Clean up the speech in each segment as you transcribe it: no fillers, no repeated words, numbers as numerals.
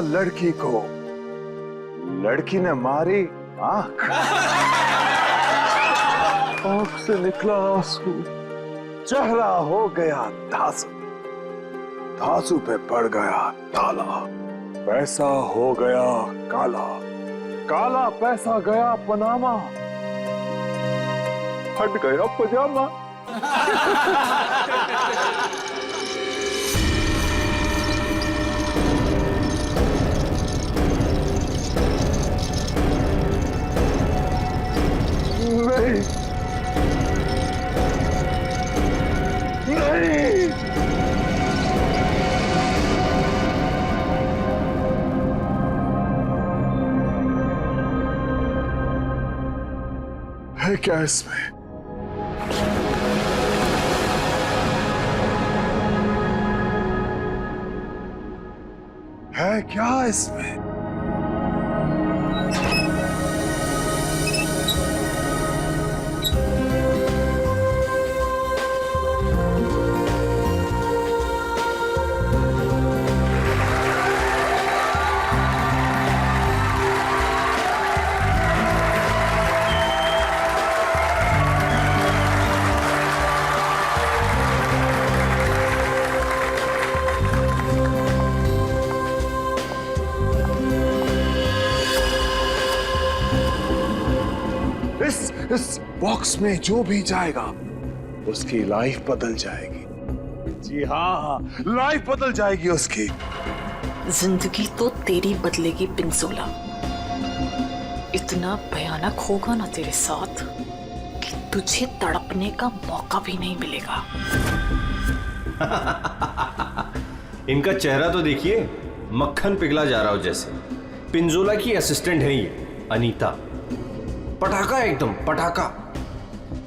लड़की को, लड़की ने मारी आंख, आंख से निकला आंसू, चेहरा हो गया धांसू, धांसू पे पड़ गया ताला, पैसा हो गया काला, काला पैसा गया पनामा, फट गया पजामा। नहीं, नहीं, है क्या इसमें? है क्या इसमें? इस बॉक्स में जो भी जाएगा उसकी लाइफ बदल जाएगी। जी हाँ, लाइफ बदल जाएगी उसकी। जिंदगी तो तेरी बदलेगी पिंजोला। इतना भयानक होगा ना तेरे साथ कि तुझे तड़पने का मौका भी नहीं मिलेगा। इनका चेहरा तो देखिए, मक्खन पिघला जा रहा हो जैसे। पिंजोला की असिस्टेंट है ये अनीता, पटाखा एकदम पटाखा।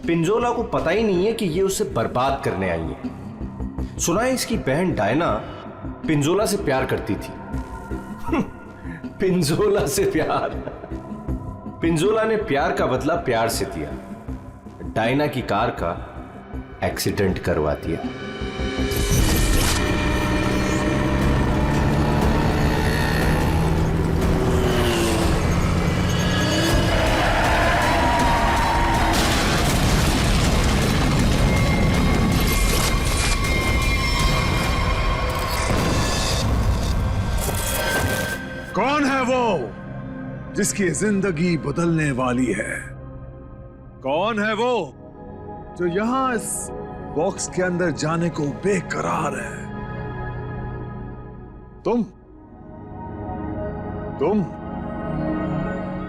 पिंजोला को पता ही नहीं है कि ये उसे बर्बाद करने आई है। सुना है इसकी बहन डायना पिंजोला से प्यार करती थी। पिंजोला से प्यार। पिंजोला ने प्यार का बदला प्यार से दिया, डायना की कार का एक्सीडेंट करवा दिया। कौन है वो जिसकी जिंदगी बदलने वाली है? कौन है वो जो यहां इस बॉक्स के अंदर जाने को बेकरार है? तुम तुम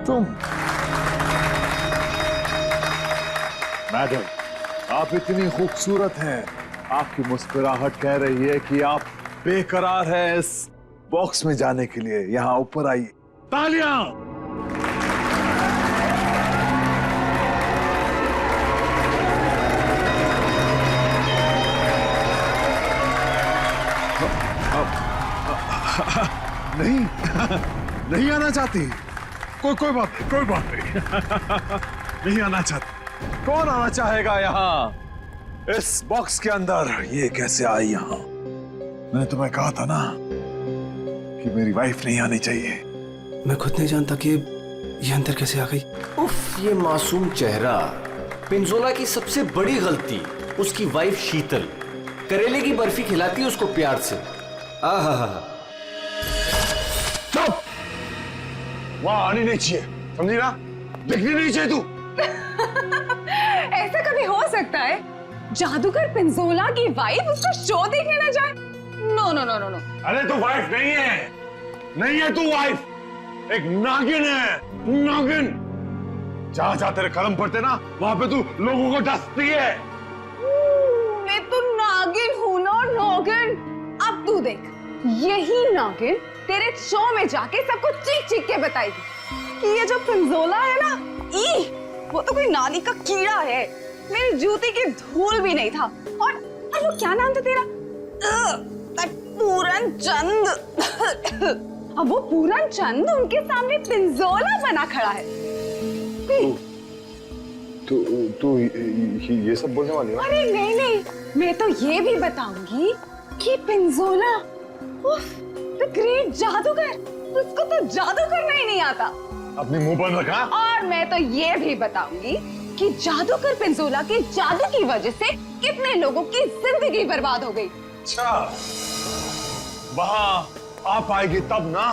तुम मैडम, आप इतनी खूबसूरत हैं, आपकी मुस्कुराहट कह रही है कि आप बेकरार हैं इस बॉक्स में जाने के लिए। यहां ऊपर आइए। तालियां! नहीं, नहीं आना चाहती? कोई बात नहीं। नहीं आना चाहती। कौन आना चाहेगा यहां इस बॉक्स के अंदर? ये कैसे आई यहां? मैंने तुम्हें कहा था ना कि मेरी वाइफ नहीं आनी चाहिए। मैं खुद नहीं जानता कि ये अंदर कैसे आ गई। उफ, ये मासूम चेहरा। पिंजोला की सबसे बड़ी गलती उसकी वाइफ शीतल करेले की बर्फी खिलाती है उसको प्यार से। आहा, चुप! वहां आनी नहीं चाहिए, समझी ना? दिखनी नहीं चाहिए तू। ऐसा कभी हो सकता है जादूगर पिंजोला की वाइफ उसका शो देखने ना जाए? No no no no no. अरे तू वाइफ नहीं है, नहीं है तू वाइफ, एक नागिन है, नागिन। जहां जहां तेरे कदम पड़ते ना वहां पे तू लोगों को डसती है। मैं तो नागिन हूं ना, नागिन। अब तू देख, यही नागिन तेरे शो में जाके सबको चीख चीख के बताएगी कि ये जो पिंजोला है ना, वो तो कोई नाली का कीड़ा है, मेरी जूती की धूल भी नहीं था। और वो क्या नाम था तेरा? पूरन चंद। अब वो पूरन चंद उनके सामने पिंजोला बना खड़ा है। तू ये सब बोलने वाली है? अरे नहीं नहीं, मैं तो ये भी बताऊंगी कि पिंजोला द ग्रेट जादूगर उसको तो जादू करना ही नहीं आता। अपने मुंह पर रखा। और मैं तो ये भी बताऊंगी कि जादूगर पिंजोला के जादू की वजह से कितने लोगों की जिंदगी बर्बाद हो गई। अच्छा, वहां आप आएगी तब ना।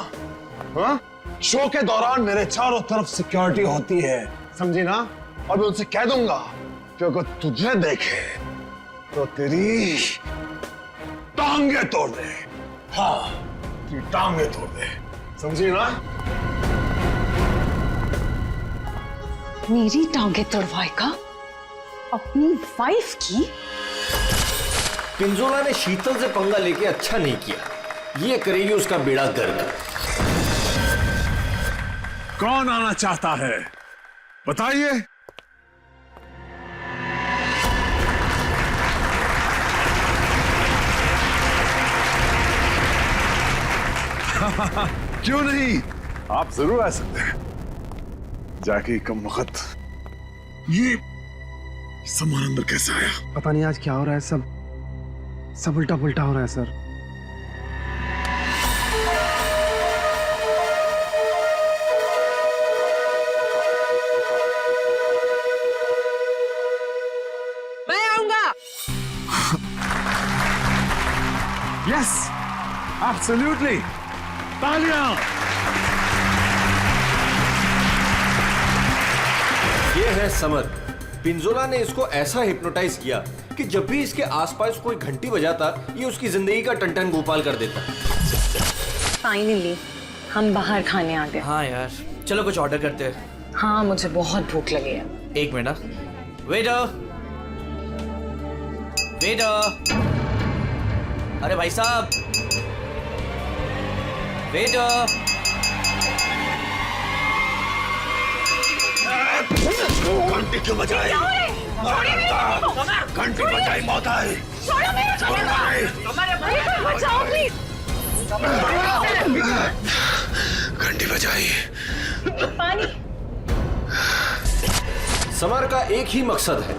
हाँ? शो के दौरान मेरे चारों तरफ सिक्योरिटी होती है, समझी ना? और मैं उनसे कह दूंगा कि अगर तुझे देखे तो तेरी टांगे तोड़ दे। हाँ, तेरी टांगे तोड़ दे, समझी ना? मेरी टांगे तोड़वाएगा अपनी वाइफ की? पिंजोला ने शीतल से पंगा लेके अच्छा नहीं किया, ये करेगी उसका बेड़ा गर्क। कौन आना चाहता है बताइए। क्यों नहीं, आप जरूर आ सकते हैं। जाके कम वक्त ये सामान अंदर कैसे आया? पता नहीं आज क्या हो रहा है, सब उल्टा पुल्टा हो रहा है सर। मैं आऊंगा। यस, एब्सोल्युटली, तालियां। ये है समर। पिंजोला ने इसको ऐसा हिप्नोटाइज किया कि जब भी इसके आसपास कोई घंटी बजाता, ये उसकी जिंदगी का टन गोपाल कर देता। फाइनली हम बाहर खाने आ गए। हाँ यार, चलो कुछ ऑर्डर करते हैं। हाँ, मुझे बहुत भूख लगी है। एक मिनट। वेटर, वेटर, अरे भाई साहब, वेटर। घंटी क्यों बजाई? घंटी बजाई मौत आई। बचाओ प्लीज। घंटी बजाई। पानी। समर का एक ही मकसद है,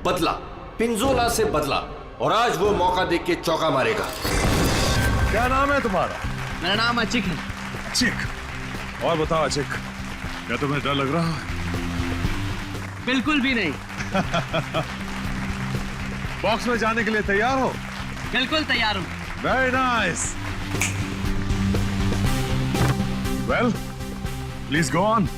बदला, पिंजोला से बदला, और आज वो मौका देख के चौका मारेगा। क्या नाम है तुम्हारा? मेरा नाम अचिक है। अचिक। और बताओ अचिक, क्या तुम्हें डर लग रहा है? बिल्कुल भी नहीं। बॉक्स में जाने के लिए तैयार हो? बिल्कुल तैयार हूँ। Very nice. Well, please go on.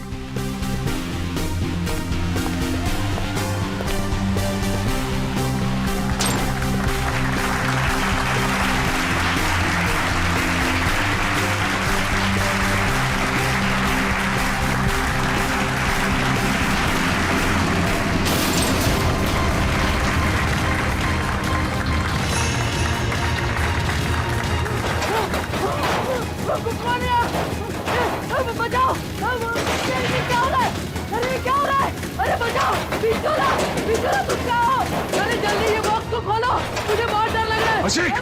बचाओ! क्या हो रहा है? अरे क्या हो रहा है? अरे बचाओ! पिंजोला! पिंजोला तुम क्या हो? अरे जल्दी ये बॉक्स को खोलो! मुझे बहुत डर लग रहा है। अशिक,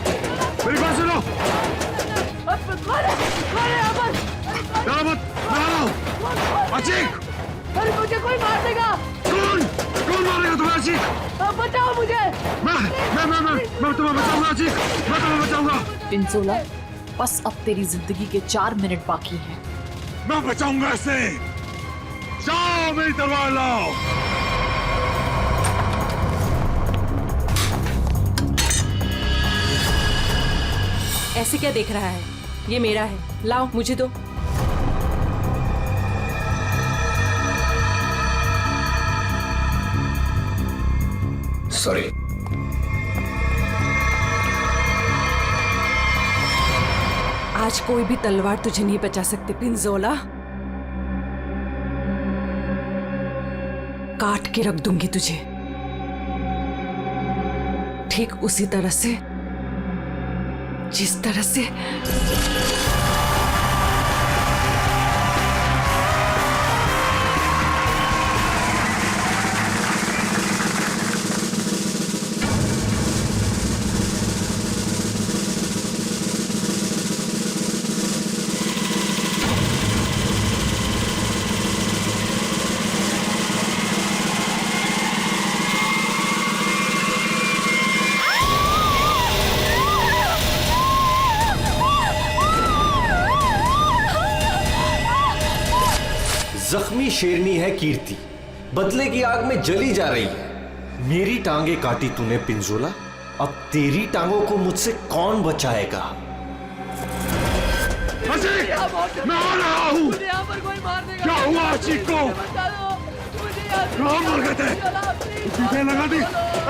मेरी बात सुनो। खोले! खोले अमर! डरो मत, मैं आ रहा हूं। अशिक! अरे मुझे कोई मार देगा! कौन मारेगा तुम्हें अशिक? बचाओ मुझे! मैं तुम्हें बचाऊंगा अशिक, मैं तुम्हें बचाऊंगा। पिंजोला, बस अब तेरी जिंदगी के 4 मिनट बाकी हैं। मैं बचाऊंगा इसे। जाओ मेरी तलवार लाओ। ऐसे क्या देख रहा है? ये मेरा है, लाओ मुझे दो। सॉरी। आज कोई भी तलवार तुझे नहीं बचा सकती पिंजोला। काट के रख दूंगी तुझे, ठीक उसी तरह से जिस तरह से जख्मी शेरनी है कीर्ति, बदले की आग में जली जा रही है। मेरी टांगे काटी तूने पिंजोला, अब तेरी टांगों को मुझसे कौन बचाएगा? मैं आ रहा हूँ। मुझे यहाँ पर कोई मार देगा। क्या हुआ अचीक को? बचा लो, मुझे यहाँ से कहाँ मर गए थे? पिंजोला, प्लीज। तुझे लगा दी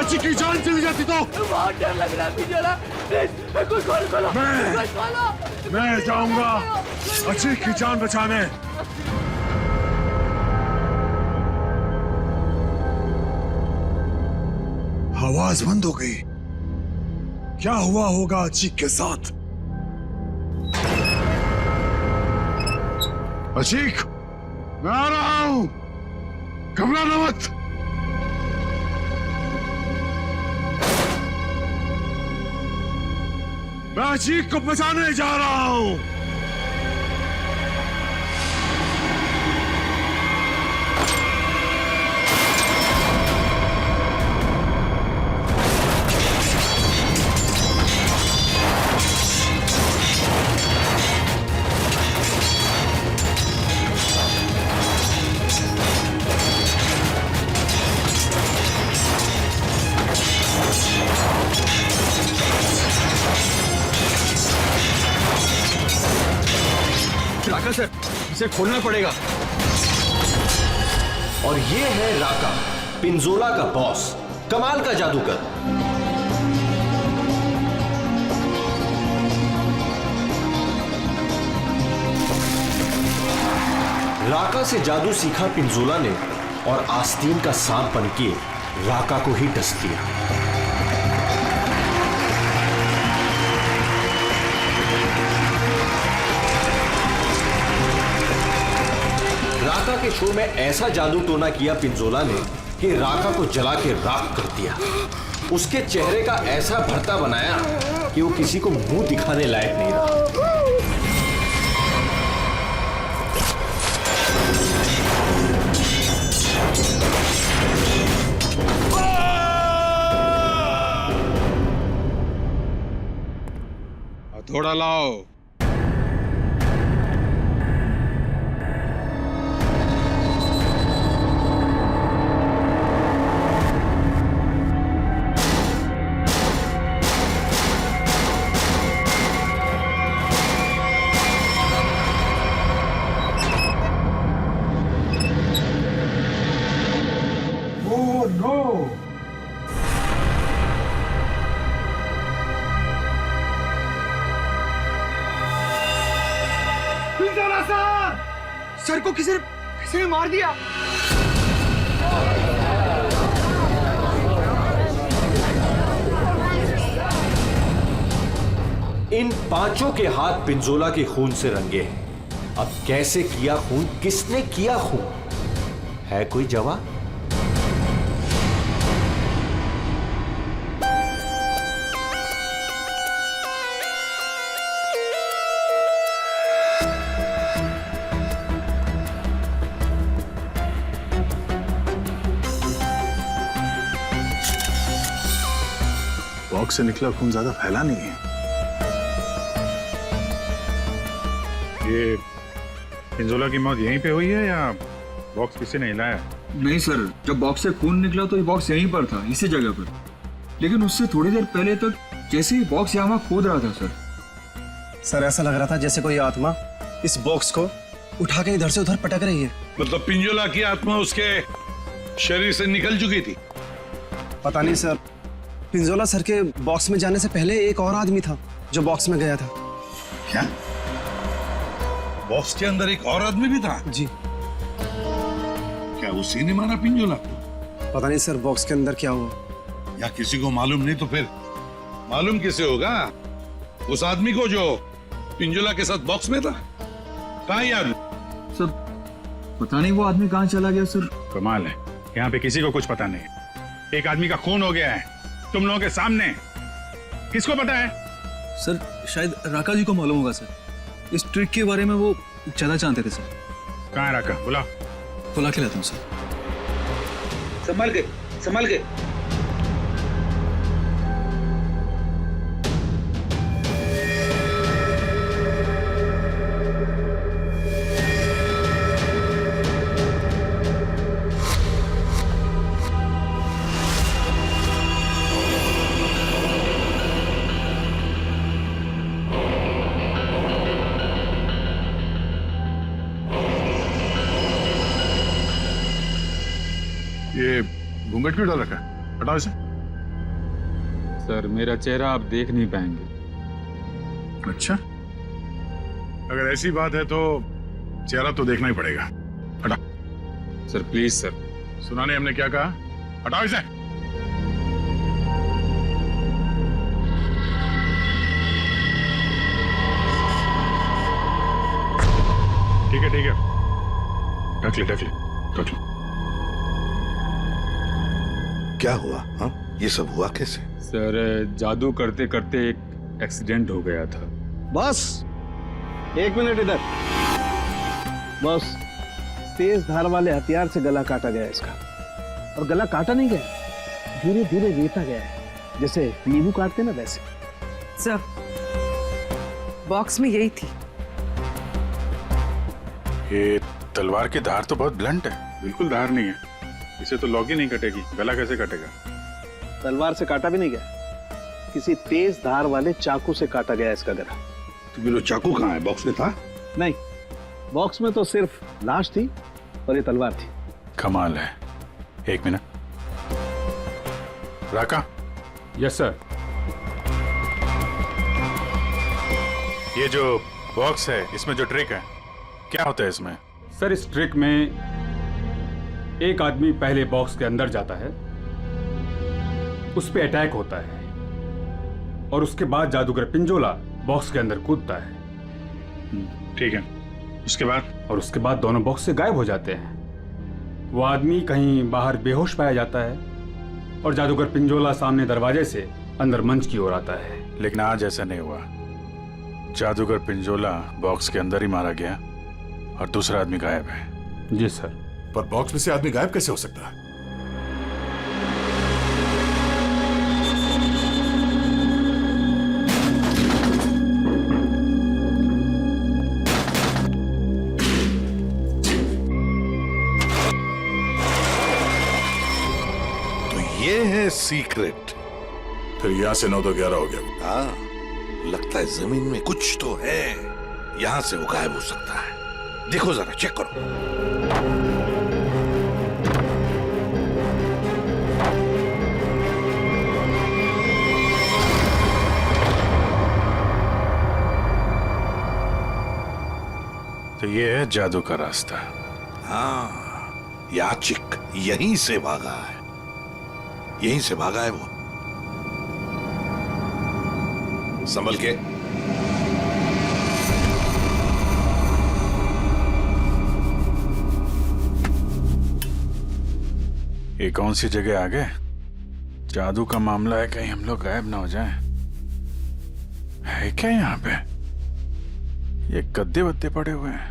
अचीक की जान चली जाती तो? बहुत डर लग रहा है पिंजोला, प्लीज कुछ खोलो। मैं- कुछ खोलो। मैं जाऊंगा अचीक की जान बचाने। आवाज बंद हो गई। क्या हुआ होगा अचीक के साथ? अचीक, मैं आ रहा हूं, घबराना मत। मैं अचीक को बचाने जा रहा हूं। राका सर, इसे खोलना पड़ेगा। और ये है राका, पिंजोला का बॉस, कमाल का जादूगर। राका से जादू सीखा पिंजोला ने और आस्तीन का सांप बनके राका को ही डस दिया। राका के शो में ऐसा जादू टोना किया पिंजोला ने कि राका को जला के राख कर दिया। उसके चेहरे का ऐसा भरता बनाया कि वो किसी को मुंह दिखाने लायक नहीं रहा। हथौड़ा लाओ। Oh no! सर को किसी ने मार दिया। इन पांचों के हाथ पिंजोला के खून से रंगे हैं। अब कैसे किया खून, किसने किया खून, है कोई जवाब? बॉक्स से निकला खून ज्यादा फैला नहीं है। ये पिंजोला की मौत यहीं पे हुई है या बॉक्स किसी ने हिलाया? नहीं सर, जब बॉक्स से खून निकला तो ये बॉक्स यहीं पर था, इसी जगह पर। लेकिन उससे थोड़ी देर पहले तक जैसे ही बॉक्स यहाँ खोद रहा था सर ऐसा लग रहा था जैसे कोई आत्मा इस बॉक्स को उठा के इधर से उधर पटक रही है। मतलब पिंजोला की आत्मा उसके शरीर से निकल चुकी थी। पता नहीं सर, पिंजोला सर के बॉक्स में जाने से पहले एक और आदमी था जो बॉक्स में गया था। क्या बॉक्स के अंदर एक और आदमी भी था? जी। क्या उसी ने मारा पिंजोला को? पता नहीं सर बॉक्स के अंदर क्या हुआ। या किसी को मालूम नहीं तो फिर मालूम किसे होगा? उस आदमी को जो पिंजोला के साथ बॉक्स में था। कहाँ ये आदमी? सर पता नहीं वो आदमी कहाँ चला गया सर। कमाल है, यहाँ पे किसी को कुछ पता नहीं है। एक आदमी का खून हो गया है तुम लोगों के सामने, किसको पता है? सर शायद राका जी को मालूम होगा सर, इस ट्रिक के बारे में वो ज्यादा जानते थे सर। कहाँ है राका? बुला के लाता हूँ सर। संभल के, संभल के। ये घूंघट क्यों डाल रखा है? हटाओ इसे। सर मेरा चेहरा आप देख नहीं पाएंगे। अच्छा, अगर ऐसी बात है तो चेहरा तो देखना ही पड़ेगा। हटा। Sir please sir. सुना नहीं हमने क्या कहा? हटाओ इसे। ठीक है ठीक है, ढक ले ढक ले ढक ले। क्या हुआ? हाँ, ये सब हुआ कैसे? सर जादू करते करते एक एक्सीडेंट हो गया था। बस 1 मिनट इधर। बस तेज धार वाले हथियार से गला काटा गया इसका, और गला काटा नहीं गया, धीरे धीरे रेता गया है, जैसे नींबू काटते ना वैसे। सर बॉक्स में यही थी। ये तलवार की धार तो बहुत ब्लंट है। बिल्कुल धार नहीं है, इसे तो लॉग ही नहीं कटेगी। गला कैसे कटेगा? तलवार से काटा भी नहीं गया, किसी तेज धार वाले चाकू से काटा गया इसका गला। तो फिर वो चाकू कहाँ है? बॉक्स में था? नहीं, बॉक्स में तो सिर्फ लाश थी और ये तलवार थी। कमाल है। 1 मिनट। राका, यस सर। ये जो बॉक्स है, इसमें जो ट्रिक है, क्या होता है इसमें? सर इस ट्रिक में एक आदमी पहले बॉक्स के अंदर जाता है, उस पे अटैक होता है, और उसके बाद जादूगर पिंजोला बॉक्स के अंदर कूदता है। ठीक है, उसके बाद? और उसके बाद दोनों बॉक्स से गायब हो जाते हैं। वो आदमी कहीं बाहर बेहोश पाया जाता है, और जादूगर पिंजोला सामने दरवाजे से अंदर मंच की ओर आता है। लेकिन आज ऐसा नहीं हुआ। जादूगर पिंजोला बॉक्स के अंदर ही मारा गया और दूसरा आदमी गायब है। जी सर। पर बॉक्स में से आदमी गायब कैसे हो सकता है? तो ये है सीक्रेट। फिर यहाँ से 9 तो 11 हो गया। हाँ, लगता है जमीन में कुछ तो है, यहां से वो गायब हो सकता है। देखो जरा, चेक करो। तो ये है जादू का रास्ता। हाँ, याचिक यहीं से भागा है, यहीं से भागा है वो। संभल के। ये कौन सी जगह आ गए? जादू का मामला है, कहीं हम लोग गायब ना हो जाएं। है क्या यहाँ पे? ये गद्दे वद्दे पड़े हुए हैं।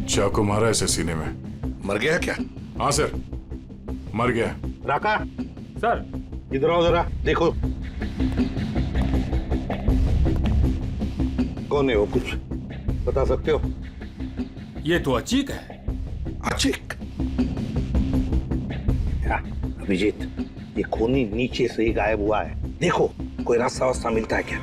चाकू मारा ऐसे सीने में। मर गया क्या? हाँ सर, मर गया। राका, सर इधर आओ जरा, देखो कौन है वो, कुछ बता सकते हो? ये तो अचीक है। अचीक? अभिजीत, ये खूनी नीचे से ही गायब हुआ है। देखो कोई रास्ता वास्ता मिलता है क्या?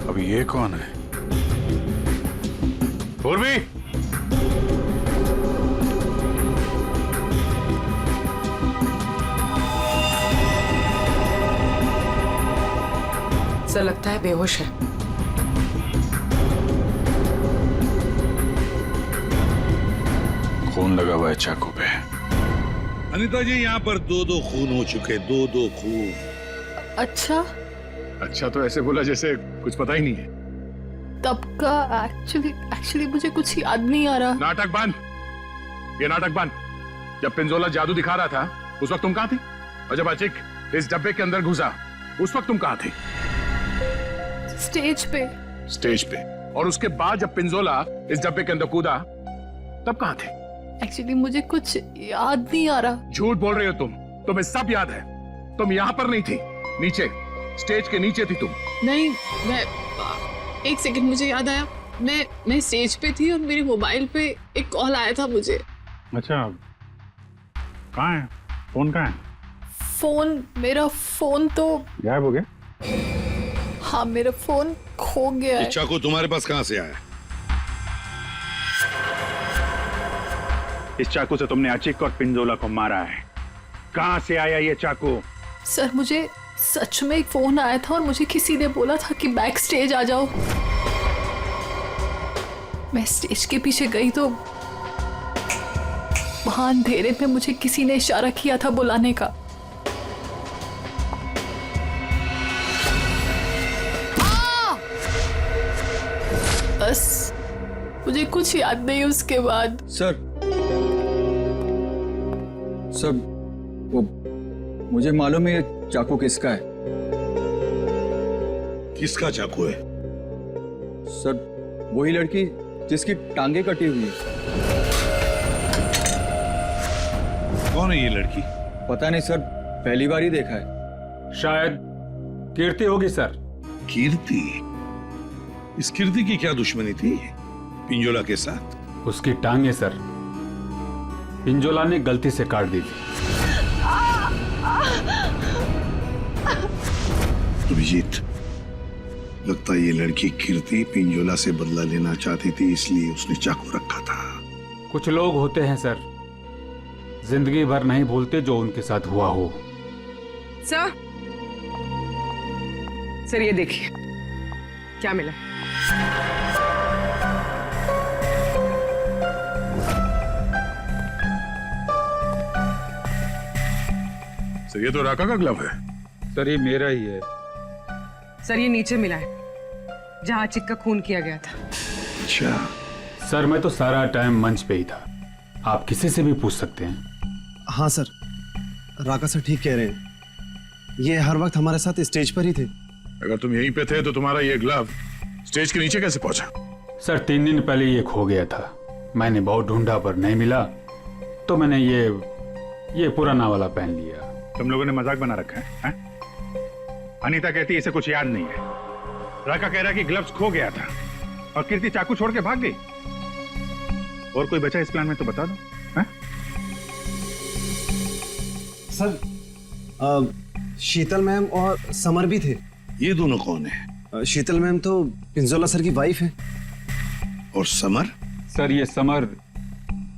अब ये कौन है? पूर्वी, सर लगता है बेहोश है। खून लगा हुआ है चाकू पे। अनीता जी, यहाँ पर 2-2 खून हो चुके, 2-2 खून। अच्छा, अच्छा तो ऐसे बोला जैसे कुछ पता ही नहीं है। तब का एक्चुअली मुझे कुछ याद नहीं आ रहा। नाटक बंद, ये नाटक बंद। जब पिंजोला जादू दिखा रहा था उस वक्त तुम कहाँ थी? और जब अचिक इस डब्बे के अंदर घुसा उस वक्त तुम कहाँ थी? स्टेज पे। स्टेज पे। और उसके बाद जब पिंजोला इस डब्बे के अंदर कूदा तब कहाँ थे? एक्चुअली मुझे कुछ याद नहीं आ रहा। झूठ बोल रहे हो तुम, तुम्हें सब याद है। तुम यहाँ पर नहीं थी, नीचे स्टेज के नीचे थी तुम। नहीं, मैं 1 सेकंड, मुझे याद आया। मैं स्टेज पे थी और मेरे मोबाइल पे एक कॉल आया था मुझे। अच्छा, कहाँ है फोन? कहाँ है? मेरा फोन तो गायब हो गया? हाँ, मेरा फोन खो गया है। चाकू तुम्हारे पास कहाँ से आया? इस चाकू से तुमने अचिक और पिंजोला को मारा है। कहाँ से आया ये चाकू? सर, मुझे सच में एक फोन आया था और मुझे किसी ने बोला था कि बैक स्टेज आ जाओ। मैं स्टेज के पीछे गई तो वहां अंधेरे में मुझे किसी ने इशारा किया था बुलाने का। बस मुझे कुछ याद नहीं उसके बाद। सर वो मुझे मालूम है ये चाकू किसका है। किसका चाकू है? सर, वही लड़की जिसकी टांगे कटी हुई है। कौन है ये लड़की? पता नहीं सर, पहली बार ही देखा है। शायद कीर्ति होगी सर। कीर्ति? इस कीर्ति की क्या दुश्मनी थी पिंजोला के साथ? उसकी टांगे सर पिंजोला ने गलती से काट दी थी। अभिजीत, लगता है ये लड़की कीर्ति पिंजोला से बदला लेना चाहती थी, इसलिए उसने चाकू रखा था। कुछ लोग होते हैं सर, जिंदगी भर नहीं भूलते जो उनके साथ हुआ हो। सर ये देखिए क्या मिला। सर, ये तो राका का ग्लव है। सर, ये मेरा ही है। सर, ये नीचे मिला है जहां अचिक का खून किया गया था। अच्छा सर, मैं तो सारा टाइम मंच पे ही था, आप किसी से भी पूछ सकते हैं। हाँ सर, राका सर ठीक कह रहे हैं, ये हर वक्त हमारे साथ स्टेज पर ही थे। अगर तुम यहीं पे थे तो तुम्हारा ये ग्लव स्टेज के नीचे कैसे पहुंचा? सर, 3 दिन पहले ये खो गया था, मैंने बहुत ढूंढा पर नहीं मिला, तो मैंने ये पुराना वाला पहन लिया। तुम लोगों ने मजाक बना रखा है? अनीता कहती है इसे कुछ याद नहीं है, राका कह रहा है कि ग्लव्स खो गया था और कीर्ति चाकू छोड़ के भाग गई। और कोई बचा इस प्लान में तो बता दो। सर, शीतल मैम और समर भी थे। ये दोनों कौन है? शीतल मैम तो पिंजोला सर की वाइफ है। और समर? सर, ये समर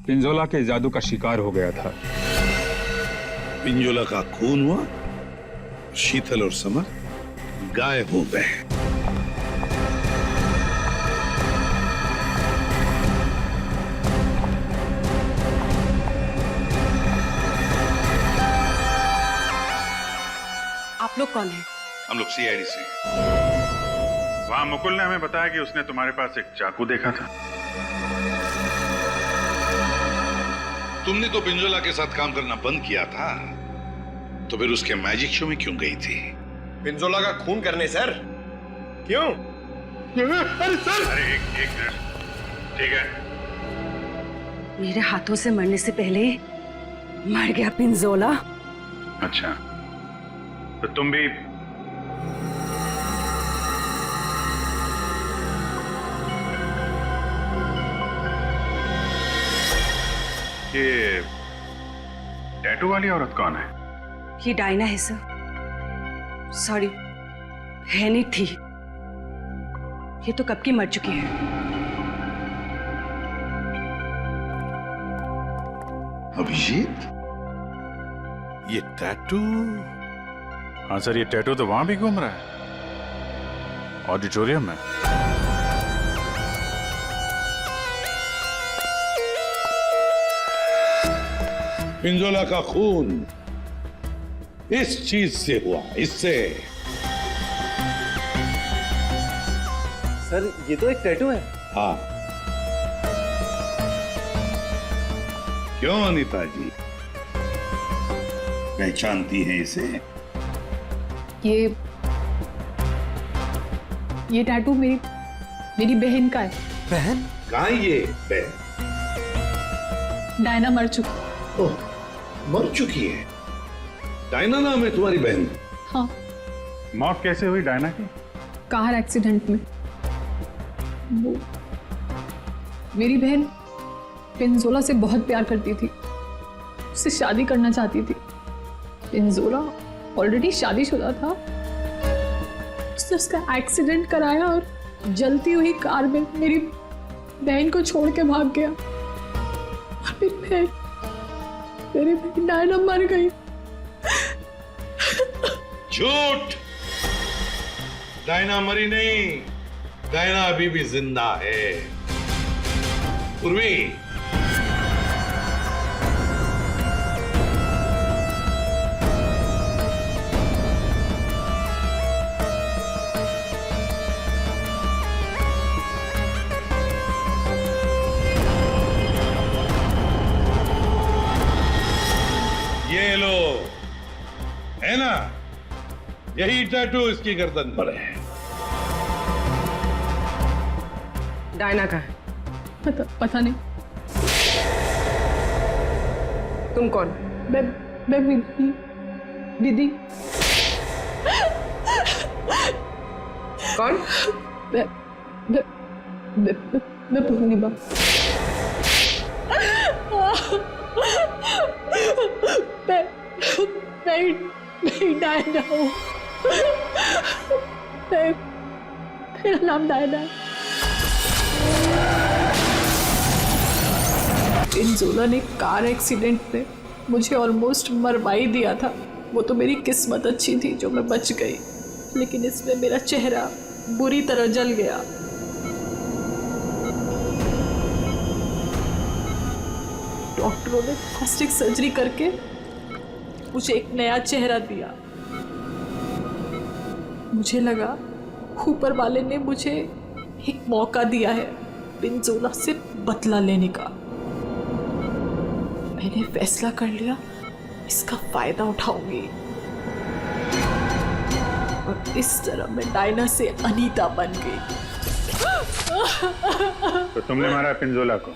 पिंजोला के जादू का शिकार हो गया था। पिंजोला का खून हुआ, शीतल और समर गायब हो गए। आप लोग कौन हैं? हम लोग सीआईडी से। वहां मुकुल ने हमें बताया कि उसने तुम्हारे पास एक चाकू देखा था। तुमने तो पिंजोला के साथ काम करना बंद किया था, तो फिर उसके मैजिक शो में क्यों गई थी? पिंजोला का खून करने सर। क्यों? अरे सर! अरे एक मिनट, ठीक है। मेरे हाथों से मरने से पहले मर गया पिंजोला। अच्छा, तो तुम भी ये टैटू वाली औरत कौन है? ये डायना है सर। सॉरी, है नहीं थी, ये तो कब की मर चुकी है। अभिजीत, ये टैटू? हाँ सर, ये टैटू तो वहां भी घूम रहा है, ऑडिटोरियम में। पिंजोला का खून इस चीज से हुआ, इससे। सर, ये तो एक टैटू है। हाँ, क्यों अनीता जी, पहचानती हैं इसे? ये टैटू मेरी बहन का है। बहन? कहाँ है ये बहन? डायना मर चुकी। ओह, मर चुकी है? डायना नाम है तुम्हारी बहन? हाँ। मौत कैसे हुई डायना की? कार एक्सीडेंट में। वो मेरी बहन पिंजोला से बहुत प्यार करती थी, उससे शादी करना चाहती थी। पिंजोला ऑलरेडी शादीशुदा था। उसने उसका एक्सीडेंट कराया और जलती हुई कार में मेरी बहन को छोड़ के भाग गया। और फिर मेरी बहन डायना मर गई। झूठ! डायना मरी नहीं, डायना अभी भी जिंदा है। पूर्वी, ये लो, है ना? यही टैटू इसकी गर्दन पर है। डायना का है? पता नहीं। तुम कौन? मैं विधि। कौन? मैं पूर्णिमा। मैं डायना हूँ। मेरा नाम डायना है। पिंजोला ने कार एक्सीडेंट में मुझे ऑलमोस्ट मरवा ही दिया था। वो तो मेरी किस्मत अच्छी थी जो मैं बच गई, लेकिन इसमें मेरा चेहरा बुरी तरह जल गया। डॉक्टरों ने प्लास्टिक सर्जरी करके मुझे एक नया चेहरा दिया। मुझे लगा ऊपर वाले ने मुझे एक मौका दिया है पिंजोला से बदला लेने का। मैंने फैसला कर लिया, इसका फायदा उठाऊंगी और इस तरह मैं डायना से अनीता बन गई। तो तुमने मारा पिंजोला को?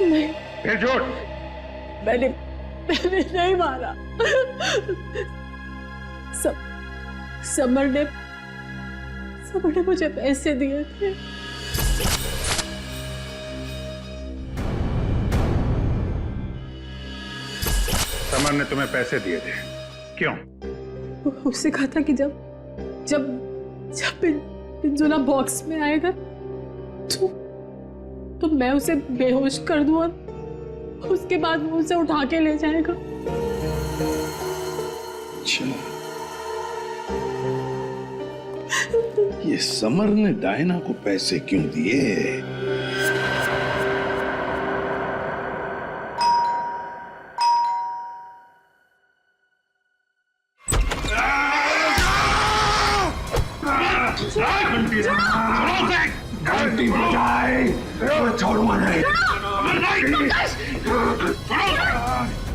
नहीं। फिर झूठ? मैंने नहीं मारा। समर ने मुझे पैसे दिए थे। समर ने तुम्हें पैसे दिए थे? क्यों? उससे कहा था कि जब पिंजोला बॉक्स में आएगा तो मैं उसे बेहोश कर दूं और उसके बाद वो उसे उठा के ले जाएगा। अच्छा, ये समर ने डायना को पैसे क्यों दिए? घंटी बजाए, छोड़ूंगा नहीं।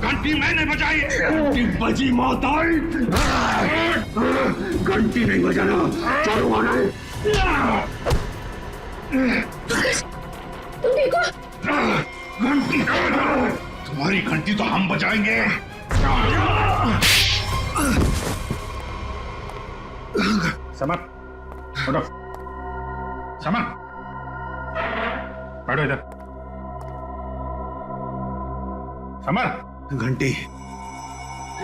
घंटी मैंने बजाई। घंटी बजी, मौत आई। घंटी नहीं बजाना, छोड़ूंगा नहीं। तुम ठीक हो? घंटी तुम्हारी घंटी तो हम बजाएंगे। समर, उठो। समर, बैठो इधर। समर, घंटी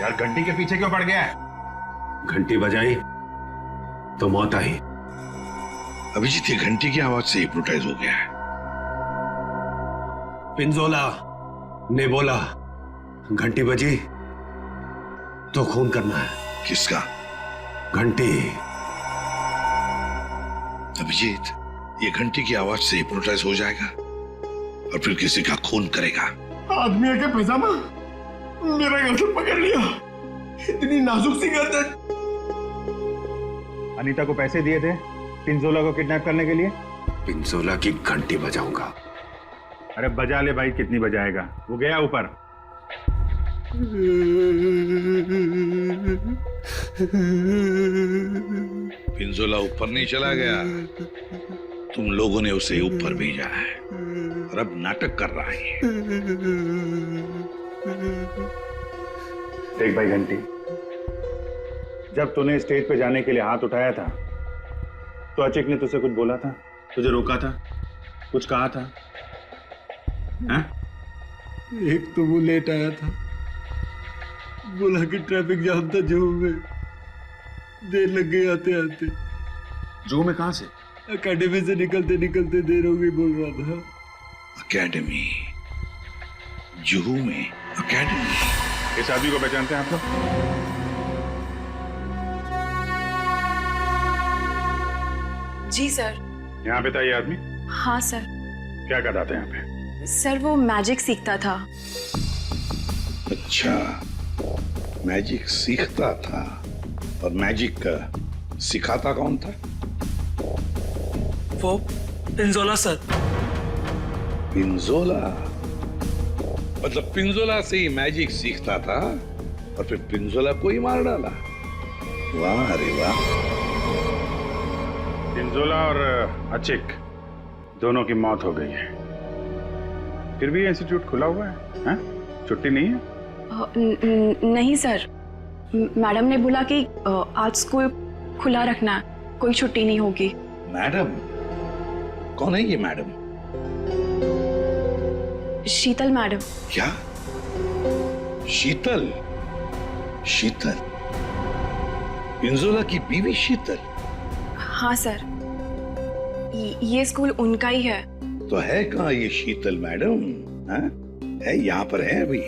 यार घंटी के पीछे क्यों पड़ गया है? घंटी बजाई तो मौत आई। अभिजीत ये घंटी की आवाज से हिप्नोटाइज हो गया है। पिंजोला ने बोला घंटी बजी तो खून करना है। किसका? घंटी। अभिजीत ये घंटी की आवाज से हिप्नोटाइज हो जाएगा और फिर किसी का खून करेगा। आदमी के पैजामा मेरा गर्दन पकड़ लिया। इतनी नाजुक सी गर्दन। अनीता को पैसे दिए थे पिंजोला को किडनैप करने के लिए? पिंजोला की घंटी बजाऊंगा। अरे बजा ले भाई, कितनी बजाएगा? वो गया ऊपर। पिंजोला ऊपर नहीं चला गया, तुम लोगों ने उसे ऊपर भेजा है और अब नाटक कर रहा है। देख भाई घंटी, जब तूने स्टेज पे जाने के लिए हाथ उठाया था तो अचिक ने तुझसे कुछ बोला था? तुझे रोका था? कुछ कहा था? हैं? एक तो वो लेट आया था, बोला कि ट्रैफिक जाम था जुहू में, देर लग गई आते आते। जुहू में कहां से? अकेडमी से निकलते निकलते देर हो गई बोल रहा था। अकेडमी, जुहू में अकेडमी। इस आदमी को पहचानते हैं आप लोग? जी सर। यहाँ पे था ये आदमी? हाँ सर। क्या करता था यहाँ पे? सर वो मैजिक सीखता था। अच्छा, मैजिक सीखता था। और मैजिक सिखाता कौन था? वो पिंजोला सर। पिंजोला? मतलब पिंजोला से ही मैजिक सीखता था और फिर पिंजोला को ही मार डाला। वाह अरे वाह। पिंजोला और अचिक दोनों की मौत हो गई है, फिर भी इंस्टीट्यूट खुला हुआ है? छुट्टी नहीं है? नहीं सर, मैडम ने बोला कि आज स्कूल खुला रखना है, कोई छुट्टी नहीं होगी। मैडम? कौन है ये मैडम? शीतल मैडम। क्या? शीतल? शीतल पिंजोला की बीवी शीतल? हाँ सर, ये स्कूल उनका ही है। तो है कहाँ ये शीतल मैडम? है यहाँ पर है अभी?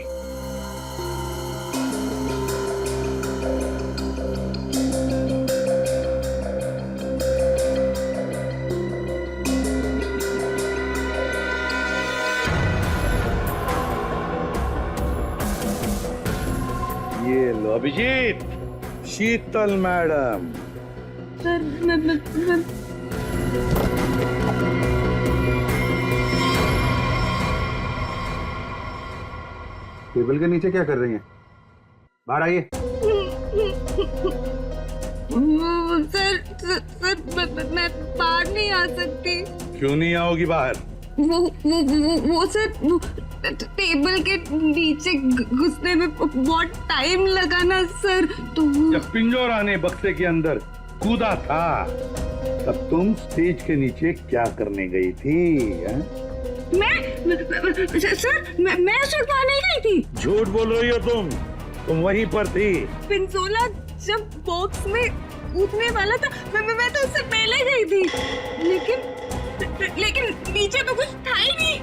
ये लो अभिजीत, शीतल मैडम। टेबल के नीचे क्या कर रही हैं? बाहर आइए। सर मैं बाहर नहीं आ सकती। क्यों नहीं आओगी बाहर? वो सर टेबल के नीचे घुसने में बहुत टाइम लगा ना सर, तो जब पिंजोरा ने बक्से के अंदर कूदा था तब तुम स्टेज के नीचे क्या करने गई थी? सर मैं सुरपा नहीं गई थी। झूठ बोल रही हो तुम वहीं पर थी। पिंजोला जब बॉक्स में कूदने वाला था मैं तो उससे पहले गई थी, लेकिन नीचे तो कुछ था ही नहीं।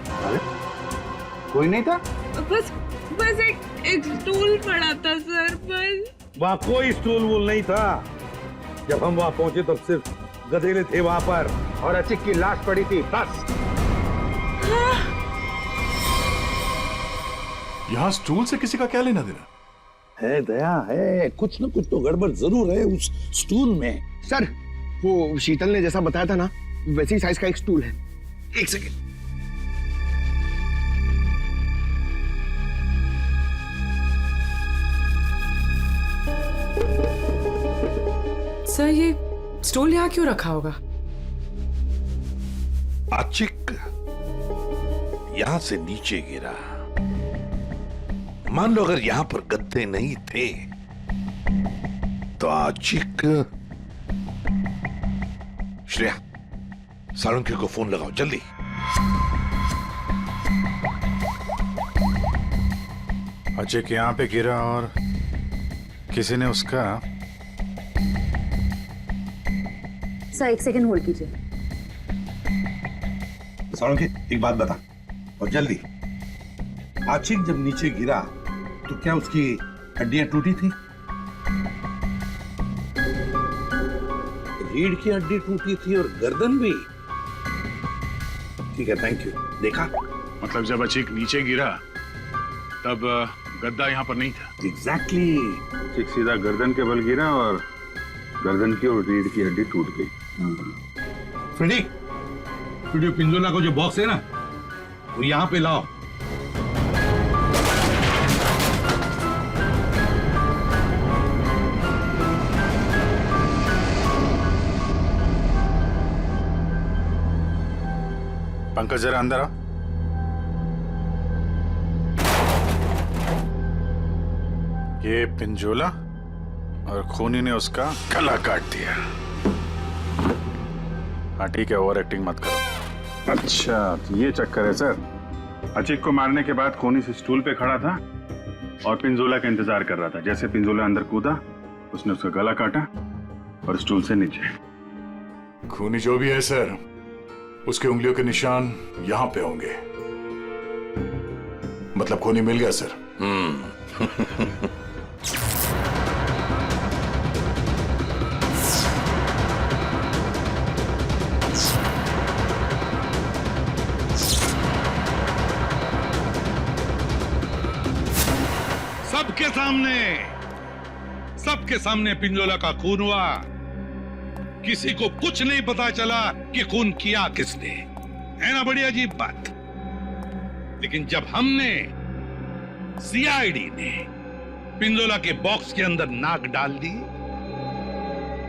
कोई नहीं था? बस एक स्टूल पड़ा था सर, बस। वहाँ कोई स्टूल वूल नहीं था। जब हम वहाँ पहुंचे तब सिर्फ गधेले थे वहाँ पर और अचिक की लाश पड़ी थी, बस। यहाँ स्टूल से किसी का क्या लेना देना? है दया है, कुछ न कुछ तो गड़बड़ जरूर है उस स्टूल में। सर वो शीतल ने जैसा बताया था ना, वैसी साइज का एक स्टूल है। एक सेकेंड। सर ये स्टूल यहाँ क्यों रखा होगा? अचिक यहां से नीचे गिरा। मान लो अगर यहां पर गद्दे नहीं थे तो अचिक। श्रेया, सालुंकी को फोन लगाओ जल्दी। अचिक यहाँ पे गिरा और किसी ने उसका। सर एक सेकंड होल्ड कीजिए। सालुंकी एक बात बता और जल्दी। आशिक जब नीचे गिरा तो क्या उसकी हड्डियां टूटी थी? रीढ़ की हड्डी टूटी थी और गर्दन भी। ठीक है, थैंक यू। देखा? मतलब जब अचिक नीचे गिरा तब गद्दा यहाँ पर नहीं था। एग्जैक्टली। अचिक सीधा गर्दन के बल गिरा और गर्दन की और रीढ़ की हड्डी टूट गई। फ्रेडी, वीडियो पिंजोला को जो बॉक्स है ना वो यहाँ पे लाओ। पंकज जरा अंदर आ। ये पिंजोला और खूनी ने उसका गला काट दिया। हाँ ठीक है, ओवर एक्टिंग मत करो। अच्छा तो ये चक्कर है सर। अचिक को मारने के बाद खूनी से स्टूल पे खड़ा था और पिंजोला का इंतजार कर रहा था। जैसे पिंजोला अंदर कूदा, उसने उसका गला काटा और स्टूल से नीचे। खूनी जो भी है सर, उसके उंगलियों के निशान यहां पे होंगे। मतलब खूनी मिल गया सर। सबके सामने पिंजोला का खून हुआ। किसी को कुछ नहीं पता चला कि खून किया किसने। है ना बड़ी अजीब बात। लेकिन जब हमने, सीआईडी ने पिंजोला के बॉक्स के अंदर नाक डाल दी,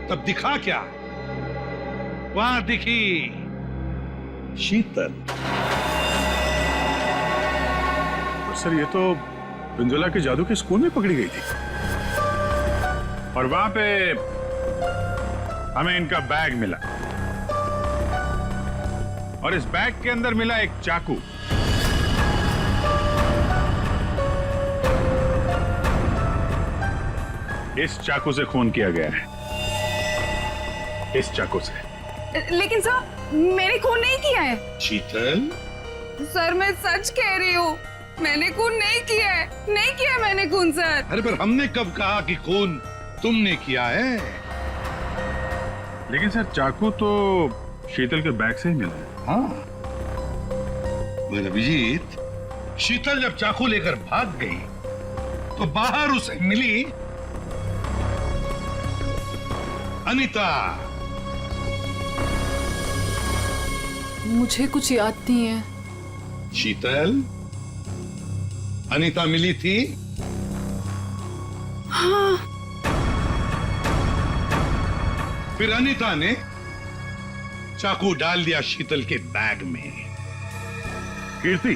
तब दिखा क्या? वहां दिखी शीतल। सर ये तो पिंजोला के जादू के स्कूल में पकड़ी गई थी और वहां पे हमें इनका बैग मिला और इस बैग के अंदर मिला एक चाकू। इस चाकू से खून किया गया है, इस चाकू से। लेकिन सर मैंने खून नहीं किया है। शीतल, सर मैं सच कह रही हूँ, मैंने खून नहीं किया है, नहीं किया है मैंने खून सर। अरे पर हमने कब कहा कि खून तुमने किया है? लेकिन सर चाकू तो शीतल के बैग से ही मिला है। हाँ, अभिजीत, शीतल जब चाकू लेकर भाग गई तो बाहर उसे मिली अनीता। मुझे कुछ याद नहीं है। शीतल, अनीता मिली थी? हाँ। फिर अनीता ने चाकू डाल दिया शीतल के बैग में। कीर्ति,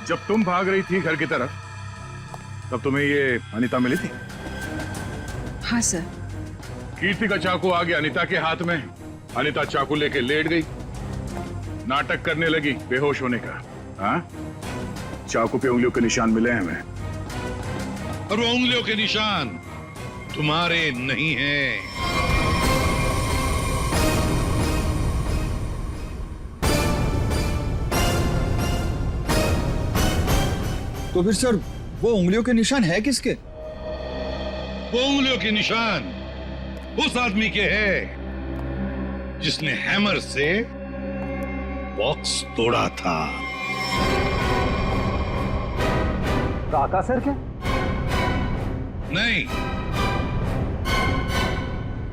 जब तुम भाग रही थी घर की तरफ, तब तुम्हें ये अनीता मिली थी? हाँ सर। कीर्ति का चाकू आ गया अनीता के हाथ में। अनीता चाकू लेके लेट गई, नाटक करने लगी बेहोश होने का। हाँ, चाकू पे उंगलियों के निशान मिले हैं हमें। और वो उंगलियों के निशान तुम्हारे नहीं हैं। तो फिर सर वो उंगलियों के निशान है किसके? वो उंगलियों के निशान उस आदमी के हैं जिसने हैमर से बॉक्स तोड़ा था। राका सर क्या? नहीं,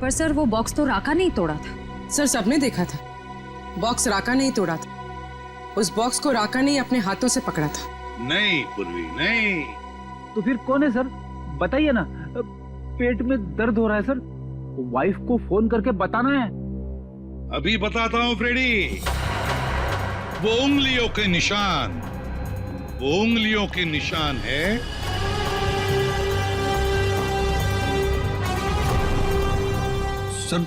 पर सर वो बॉक्स तो राका नहीं तोड़ा था। सर सबने देखा था, बॉक्स राका नहीं तोड़ा था। उस बॉक्स को राका ने अपने हाथों से पकड़ा था। नहीं पूर्वी, नहीं। तो फिर कौन है सर? बताइए ना। पेट में दर्द हो रहा है सर, वाइफ को फोन करके बताना है। अभी बताता हूं फ्रेडी। वो उंगलियों के निशान, वो उंगलियों के निशान है सर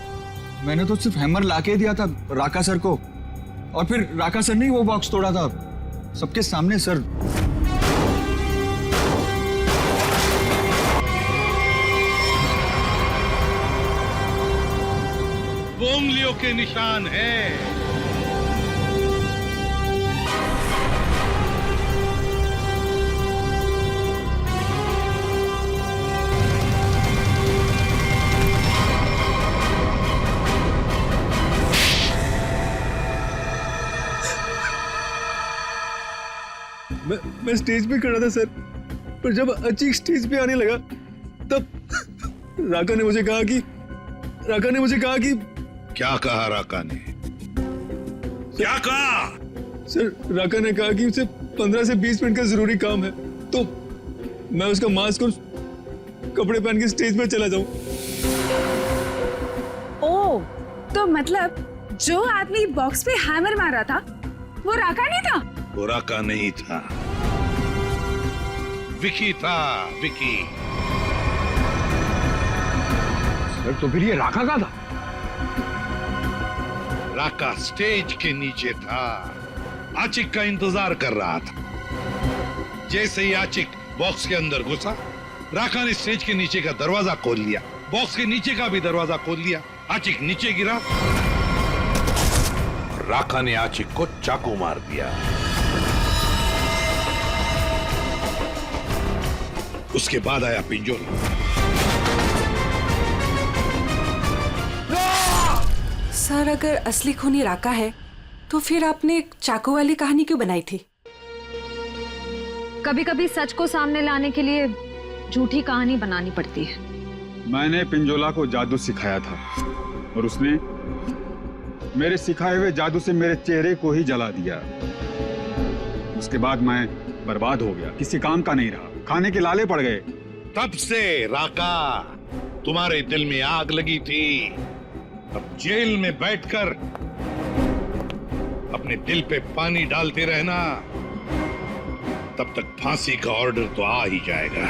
मैंने तो सिर्फ हैमर लाके दिया था राका सर को, और फिर राका सर ने ही वो बॉक्स तोड़ा था सबके सामने सर। वो उंगलियों के निशान है। मैं स्टेज पे खड़ा था सर, पर जब अचीक स्टेज पे आने लगा तब राका ने मुझे कहा कि क्या कहा राका ने? क्या कहा? सर राका ने कहा कि उसे 15 से 20 मिनट का जरूरी काम है, तो मैं उसका मास्क और कपड़े पहन के स्टेज पे चला जाऊं। ओ, तो मतलब जो आदमी बॉक्स पे हैमर मारा था वो राका नहीं था? वो राका नहीं था, विकी था, विकी। सर तो फिर ये राका का था? राका स्टेज के नीचे था, आचिक का इंतजार कर रहा था। जैसे ही आचिक बॉक्स के अंदर घुसा, राका ने स्टेज के नीचे का दरवाजा खोल लिया, बॉक्स के नीचे का भी दरवाजा खोल लिया। आचिक नीचे गिरा और राका ने आचिक को चाकू मार दिया। उसके बाद आया पिंजोला। सर, अगर असली खूनी राका है तो फिर आपने एक चाकू वाली कहानी क्यों बनाई थी? कभी कभी सच को सामने लाने के लिए झूठी कहानी बनानी पड़ती है। मैंने पिंजोला को जादू सिखाया था और उसने मेरे सिखाए हुए जादू से मेरे चेहरे को ही जला दिया। उसके बाद मैं बर्बाद हो गया, किसी काम का नहीं रहा, खाने के लाले पड़ गए। तब से राका तुम्हारे दिल में आग लगी थी। अब जेल में बैठकर अपने दिल पे पानी डालते रहना, तब तक फांसी का ऑर्डर तो आ ही जाएगा।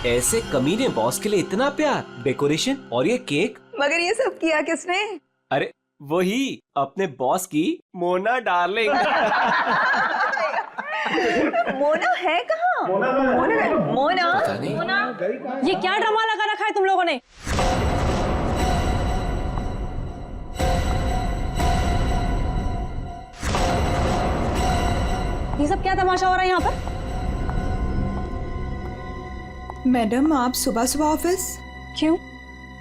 ऐसे कमीने बॉस के लिए इतना प्यार, डेकोरेशन और ये केक। मगर ये सब किया किसने? अरे वही अपने बॉस की मोना डार्लिंग। मोना है कहाँ? मोना ये क्या ड्रामा लगा रखा है तुम लोगों ने? ये सब क्या तमाशा हो रहा है यहाँ पर? मैडम, आप सुबह सुबह ऑफिस? क्यों,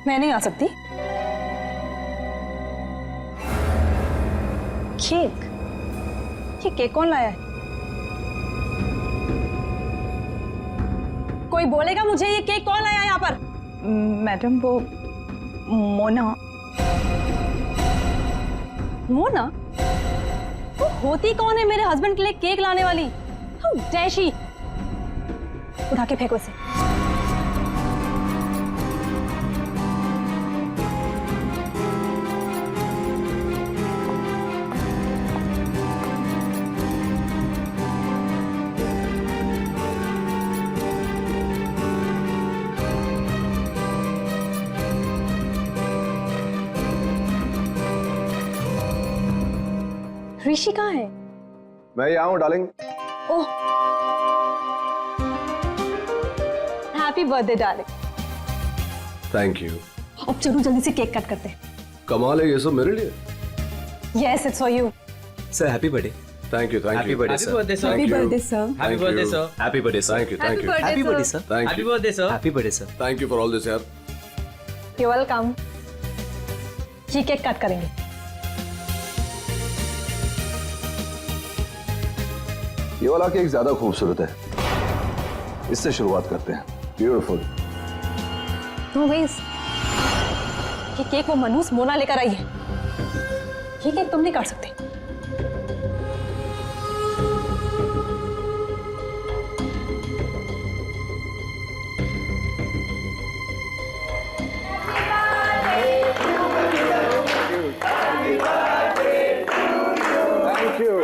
मैं नहीं आ सकती? केक? ये केक कौन लाया है? कोई बोलेगा मुझे ये केक कौन लाया है यहाँ पर? मैडम, वो मोना। मोना? वो होती कौन है मेरे हस्बैंड के लिए केक लाने वाली? How dare she! उठा के फेंको इसे। ऋषि कहाँ है? मैं यहाँ हूँ darling. Oh, happy birthday darling. Thank you. अब चलो जल्दी से केक कट करते हैं। कमाल है, ये सब मेरे लिए। Yes, it's for you. Sir happy birthday. Thank you, thank happy you. Birthday sir. Happy birthday sir. Happy birthday sir. Happy birthday sir. Thank you, thank you. Happy birthday sir. Thank happy you. Birthday sir. Happy birthday sir. Thank you for all this यार। You welcome. ये cake cut करेंगे। ये वाला cake ज्यादा खूबसूरत है, इससे शुरुआत करते हैं। ब्यूटीफुल। तो गाइस, ये केक वो मनहूस मोना लेकर आई है। ये केक तुम नहीं काट सकते। Thank you.